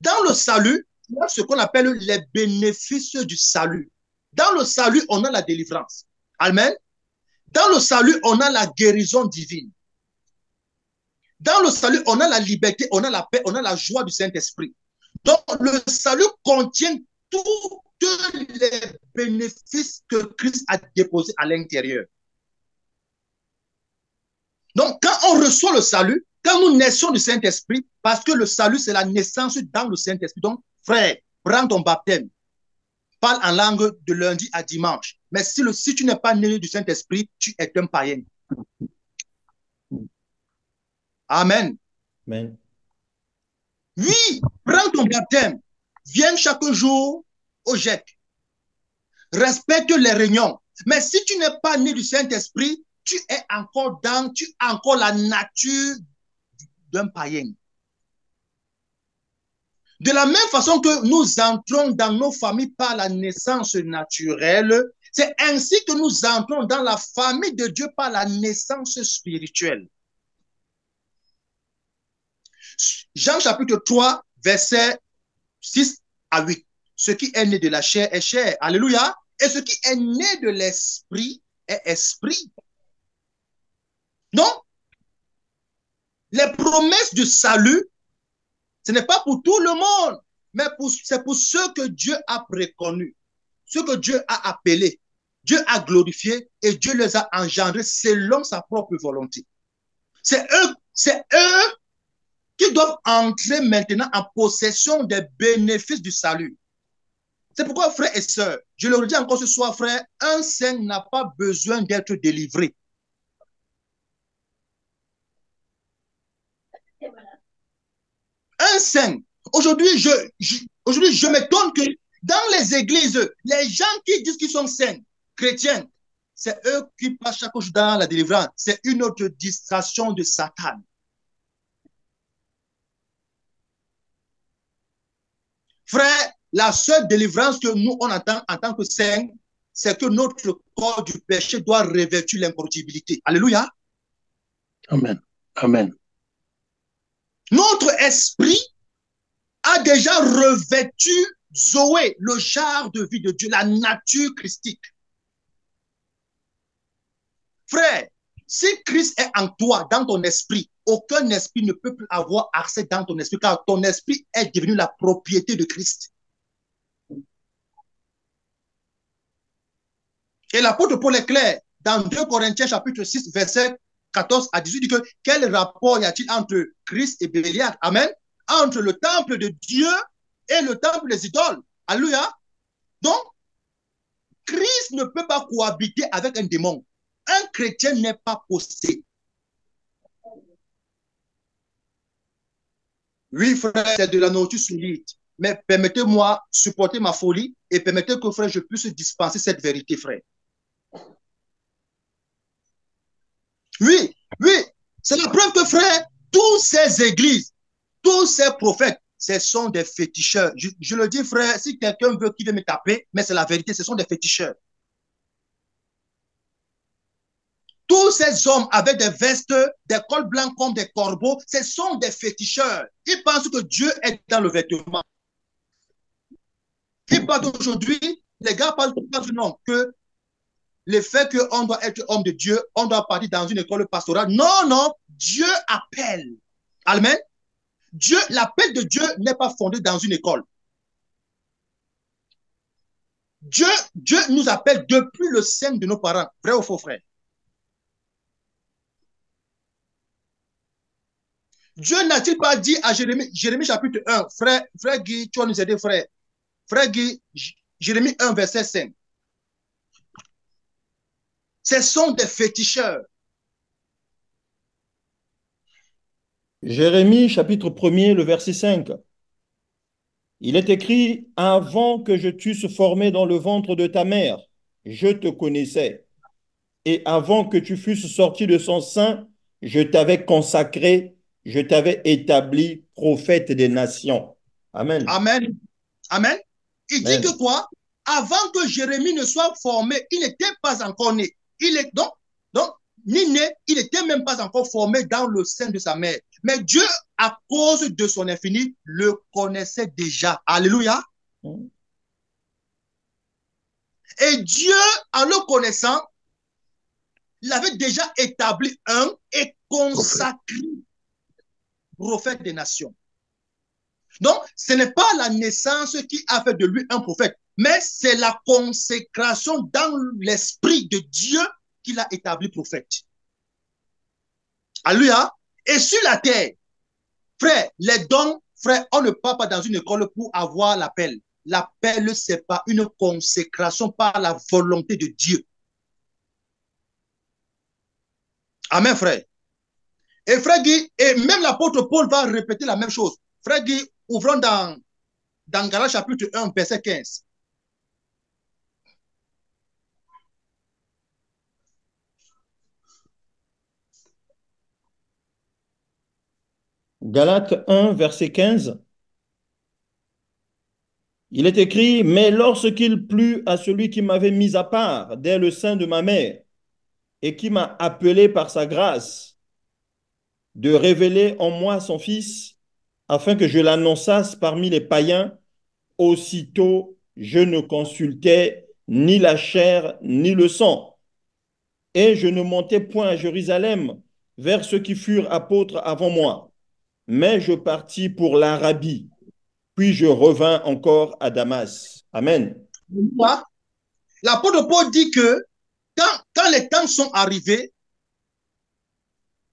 Dans le salut, il y a ce qu'on appelle les bénéfices du salut. Dans le salut, on a la délivrance. Amen. Dans le salut, on a la guérison divine. Dans le salut, on a la liberté, on a la paix, on a la joie du Saint-Esprit. Donc, le salut contient tous les bénéfices que Christ a déposés à l'intérieur. Donc, quand on reçoit le salut, quand nous naissons du Saint-Esprit, parce que le salut, c'est la naissance dans le Saint-Esprit. Donc, frère, prends ton baptême. Parle en langue de lundi à dimanche. Mais si tu n'es pas né du Saint-Esprit, tu es un païen. Amen. Amen. Oui, prends ton baptême. Viens chaque jour au GEC. Respecte les réunions. Mais si tu n'es pas né du Saint-Esprit, tu as encore la nature d'un païen. De la même façon que nous entrons dans nos familles par la naissance naturelle, c'est ainsi que nous entrons dans la famille de Dieu par la naissance spirituelle. Jean chapitre 3, verset 6 à 8. Ce qui est né de la chair est chair. Alléluia. Et ce qui est né de l'esprit est esprit. Non. Les promesses du salut, ce n'est pas pour tout le monde, mais c'est pour ceux que Dieu a préconnus, ceux que Dieu a appelés, Dieu a glorifiés et Dieu les a engendrés selon sa propre volonté. C'est eux qui doivent entrer maintenant en possession des bénéfices du salut. C'est pourquoi, frères et sœurs, je le redis encore ce soir, frère, un saint n'a pas besoin d'être délivré. saint. Aujourd'hui, aujourd'hui, je m'étonne que dans les églises, les gens qui disent qu'ils sont saints, chrétiens, c'est eux qui passent chaque jour dans la délivrance. C'est une autre distraction de Satan. Frère, la seule délivrance que nous, on entend en tant que saints, c'est que notre corps du péché doit revêtir l'incorruptibilité. Alléluia. Amen. Amen. Notre esprit a déjà revêtu Zoé, le genre de vie de Dieu, la nature christique. Frère, si Christ est en toi, dans ton esprit, aucun esprit ne peut plus avoir accès dans ton esprit, car ton esprit est devenu la propriété de Christ. Et l'apôtre Paul est clair, dans 2 Corinthiens chapitre 6, verset 14 à 18, dit que quel rapport y a-t-il entre Christ et Bélial? Amen. Entre le temple de Dieu et le temple des idoles. Alléluia. Donc, Christ ne peut pas cohabiter avec un démon. Un chrétien n'est pas possédé. Oui, frère, c'est de la nourriture solide. Mais permettez-moi supporter ma folie et permettez que, frère, je puisse dispenser cette vérité, frère. Oui, oui, c'est la preuve que, frère, toutes ces églises, tous ces prophètes, ce sont des féticheurs. Je le dis, frère, si quelqu'un veut qu'il vienne me taper, mais c'est la vérité, ce sont des féticheurs. Tous ces hommes avec des vestes, des cols blancs comme des corbeaux, ce sont des féticheurs. Ils pensent que Dieu est dans le vêtement. Ils parlent d'aujourd'hui, les gars parlent non, que le fait qu'on doit être homme de Dieu, on doit partir dans une école pastorale. Non, non, Dieu appelle. Amen. Dieu, l'appel de Dieu n'est pas fondé dans une école. Dieu nous appelle depuis le sein de nos parents. Vrai ou faux, frère? Dieu n'a-t-il pas dit à Jérémie chapitre 1, frère Guy, tu vas nous aider, frère. Frère Guy, Jérémie 1, verset 5. Ce sont des féticheurs. Jérémie, chapitre 1er, le verset 5. Il est écrit, « Avant que je t'eusse formé dans le ventre de ta mère, je te connaissais. Et avant que tu fusses sorti de son sein, je t'avais consacré, je t'avais établi prophète des nations. » Amen. Amen. Amen. Il dit que quoi? Avant que Jérémie ne soit formé, il n'était pas encore né. Il est donc ni né, il n'était même pas encore formé dans le sein de sa mère. Mais Dieu, à cause de son infini, le connaissait déjà. Alléluia. Et Dieu, en le connaissant, l'avait déjà établi un et consacré prophète des nations. Donc, ce n'est pas la naissance qui a fait de lui un prophète, mais c'est la consécration dans l'esprit de Dieu qu'il a établi prophète. Alléluia. Et sur la terre, frère, les dons, frère, on ne part pas dans une école pour avoir l'appel. L'appel, c'est pas une consécration par la volonté de Dieu. Amen, frère. Et frère Guy, et même l'apôtre Paul va répéter la même chose. Frère Guy, ouvrons dans Galates chapitre 1, verset 15. Galates 1, verset 15. Il est écrit, « Mais lorsqu'il plut à celui qui m'avait mis à part dès le sein de ma mère et qui m'a appelé par sa grâce, de révéler en moi son Fils, afin que je l'annonçasse parmi les païens, aussitôt je ne consultais ni la chair ni le sang. Et je ne montais point à Jérusalem vers ceux qui furent apôtres avant moi, mais je partis pour l'Arabie, puis je revins encore à Damas. Amen. L'apôtre Paul dit que quand les temps sont arrivés,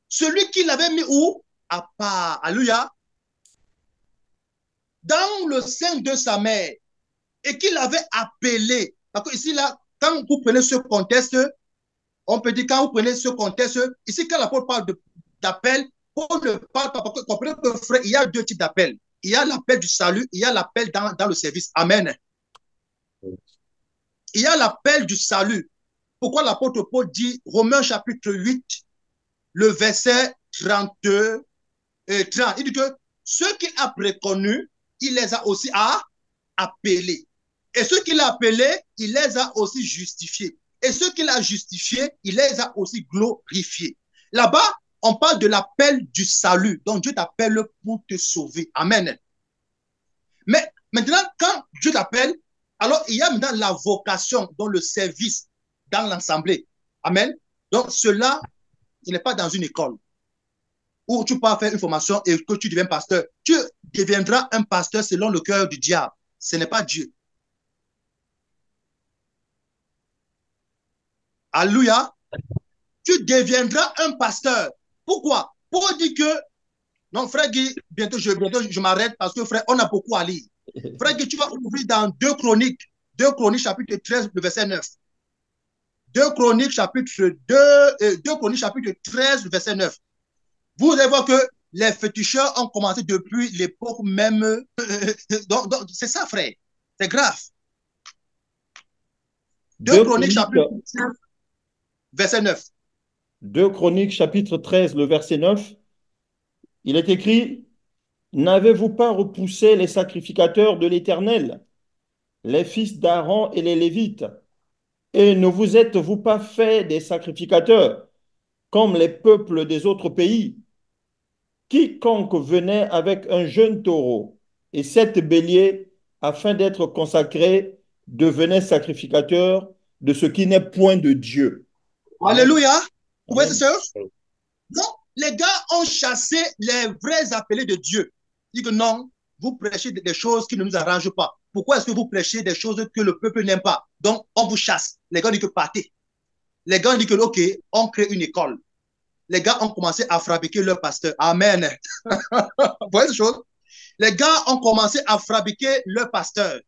celui qui l'avait mis où? À part. Alléluia. Dans le sein de sa mère et qu'il avait appelé. Parce que ici, là, quand vous prenez ce contexte, on peut dire quand vous prenez ce contexte, ici, quand l'apôtre parle d'appel, Paul ne parle pas, parce que comprenez que frère, il y a deux types d'appels. il y a l'appel du salut, il y a l'appel dans le service. Amen. Il y a l'appel du salut. Pourquoi l'apôtre Paul dit, Romains chapitre 8, le verset 32 et 30, il dit que ceux qu'il a préconnus, il les a aussi appelés. Et ceux qu'il a appelés, il les a aussi justifiés. Et ceux qu'il a justifiés, il les a aussi glorifiés. Là-bas, on parle de l'appel du salut. Donc Dieu t'appelle pour te sauver. Amen. Mais maintenant, quand Dieu t'appelle, alors il y a maintenant la vocation dans le service, dans l'assemblée. Amen. Donc cela, il n'est pas dans une école où tu peux faire une formation et que tu deviens pasteur. Tu deviendras un pasteur selon le cœur du diable. Ce n'est pas Dieu. Alléluia. Tu deviendras un pasteur. Pourquoi? Pour dire que, non, frère Guy, bientôt je m'arrête parce que, frère, on a beaucoup à lire. Frère Guy, tu vas ouvrir dans 2 Chroniques chapitre 13, le verset 9. 2 Chroniques chapitre 13, le verset 9. Vous allez voir que les féticheurs ont commencé depuis l'époque même. Donc c'est ça, frère. C'est grave. 2 Chroniques chapitre 13, verset 9. 2 Chroniques chapitre 13, le verset 9. Il est écrit, « N'avez-vous pas repoussé les sacrificateurs de l'Éternel, les fils d'Aaron et les Lévites, et ne vous êtes-vous pas fait des sacrificateurs, comme les peuples des autres pays? Quiconque venait avec un jeune taureau et 7 béliers, afin d'être consacré, devenait sacrificateur de ce qui n'est point de Dieu. » Alléluia. Vous voyez Amen. ça? Non, les gars ont chassé les vrais appelés de Dieu. Ils disent que non, vous prêchez des choses qui ne nous arrangent pas. Pourquoi est-ce que vous prêchez des choses que le peuple n'aime pas? Donc, on vous chasse. Les gars disent que partez. Les gars disent que, ok, on crée une école. Les gars ont commencé à fabriquer leur pasteur. Amen. Vous voyez cette chose? Les gars ont commencé à fabriquer leur pasteur.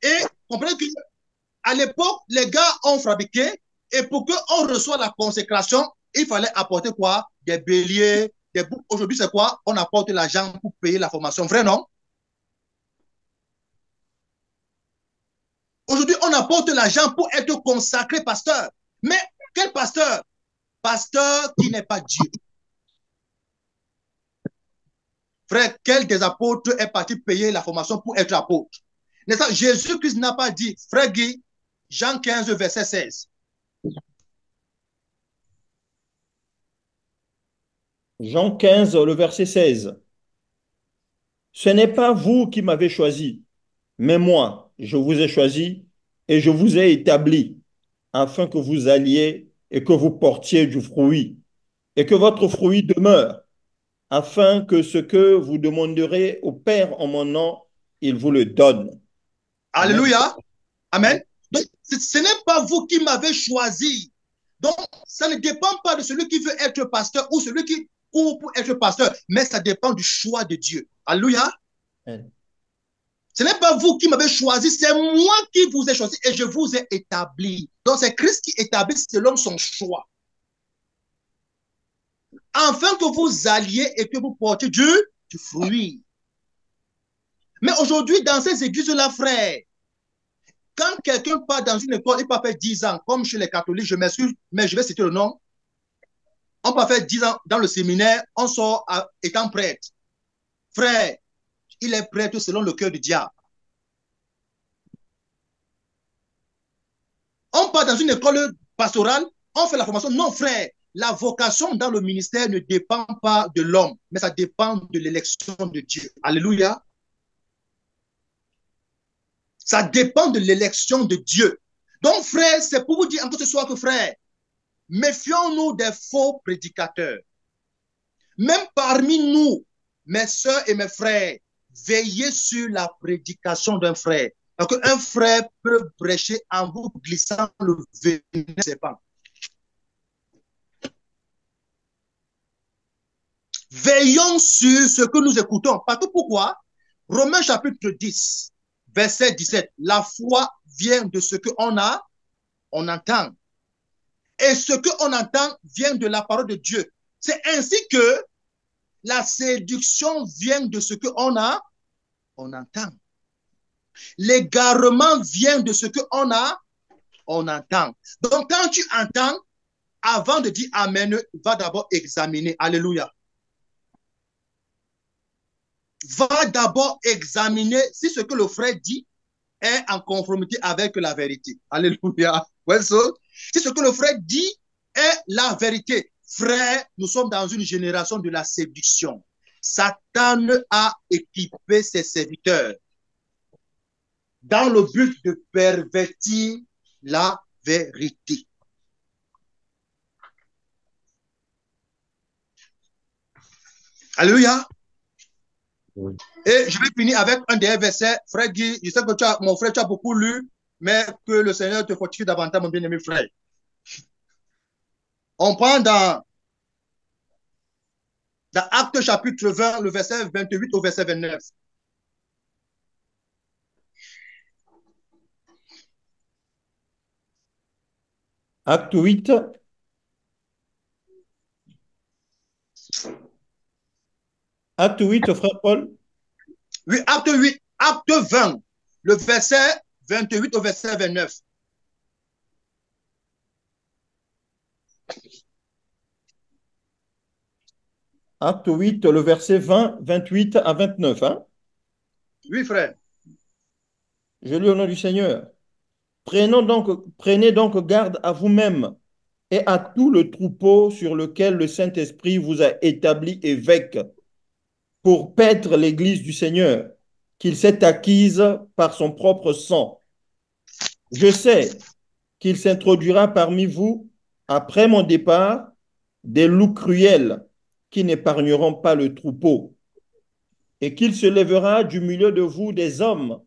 Et comprenez qu'à l'époque, les gars ont fabriqué, et pour qu'on reçoive la consécration, il fallait apporter quoi? Des béliers, des boucs. Aujourd'hui, c'est quoi? On apporte l'argent pour payer la formation. Vrai, non? Aujourd'hui, on apporte l'argent pour être consacré pasteur. Mais quel pasteur? Pasteur qui n'est pas Dieu. Frère, quel des apôtres est parti payer la formation pour être apôtre? N'est-ce pas? Jésus-Christ n'a pas dit, frère Guy, Jean 15, verset 16. Jean 15, le verset 16. « Ce n'est pas vous qui m'avez choisi, mais moi, je vous ai choisi et je vous ai établi, afin que vous alliez et que vous portiez du fruit, et que votre fruit demeure, afin que ce que vous demanderez au Père en mon nom, il vous le donne. » Alléluia. Amen. Donc, ce n'est pas vous qui m'avez choisi. Donc, ça ne dépend pas de celui qui veut être pasteur ou celui qui court pour être pasteur, mais ça dépend du choix de Dieu. Alléluia. Amen. Ce n'est pas vous qui m'avez choisi, c'est moi qui vous ai choisi et je vous ai établi. Donc, c'est Christ qui établit selon son choix. Afin que vous alliez et que vous portiez du fruit. Mais aujourd'hui, dans ces églises-là, frère, quand quelqu'un part dans une école, il peut faire 10 ans, comme chez les catholiques, je m'excuse, mais je vais citer le nom. On peut faire 10 ans dans le séminaire, on sort étant prêtre. Frère, il est prêtre selon le cœur du diable. On part dans une école pastorale, on fait la formation. Non, frère, la vocation dans le ministère ne dépend pas de l'homme, mais ça dépend de l'élection de Dieu. Alléluia. Ça dépend de l'élection de Dieu. Donc, frère, c'est pour vous dire encore ce soir que, frère, méfions-nous des faux prédicateurs. Même parmi nous, mes soeurs et mes frères, veillez sur la prédication d'un frère. Parce qu'un frère peut prêcher en vous glissant le venin, c'est pas. Veillons sur ce que nous écoutons. Parce que pourquoi? Romains chapitre 10, verset 17. La foi vient de ce qu'on a, on entend. Et ce qu'on entend vient de la parole de Dieu. C'est ainsi que la séduction vient de ce qu'on a on entend. L'égarement vient de ce qu'on a, on entend. Donc, quand tu entends, avant de dire Amen, va d'abord examiner. Alléluia. Va d'abord examiner si ce que le frère dit est en conformité avec la vérité. Alléluia. Si ce que le frère dit est la vérité. Frère, nous sommes dans une génération de la séduction. Satan a équipé ses serviteurs dans le but de pervertir la vérité. Alléluia. Oui. Et je vais finir avec un des versets. Frère Guy, je sais que mon frère, tu as beaucoup lu, mais que le Seigneur te fortifie davantage, mon bien-aimé frère. On prend dans Actes chapitre 20, le verset 28 au verset 29. Acte 8. Acte 8, frère Paul. Oui, acte 8, acte 20, le verset 28 au verset 29. Acte 8, le verset 20, 28 à 29. Hein? Oui, frère. Je lis au nom du Seigneur. Prenez donc garde à vous-même et à tout le troupeau sur lequel le Saint-Esprit vous a établi évêque pour paître l'Église du Seigneur, qu'il s'est acquise par son propre sang. Je sais qu'il s'introduira parmi vous, après mon départ, des loups cruels qui n'épargneront pas le troupeau, et qu'il se lèvera du milieu de vous des hommes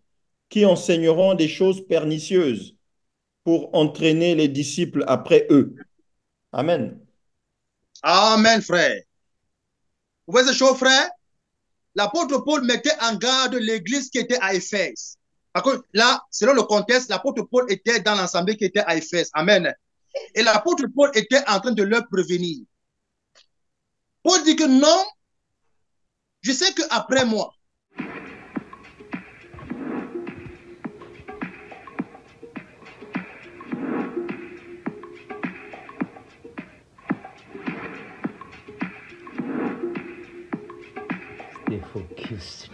qui enseigneront des choses pernicieuses pour entraîner les disciples après eux. Amen. Amen, frère. Vous voyez ce chaud, frère? L'apôtre Paul mettait en garde l'église qui était à Éphèse. Là, selon le contexte, l'apôtre Paul était dans l'assemblée qui était à Éphèse. Amen. Et l'apôtre Paul était en train de leur prévenir. Paul dit que non, je sais qu'après moi, Stay focused.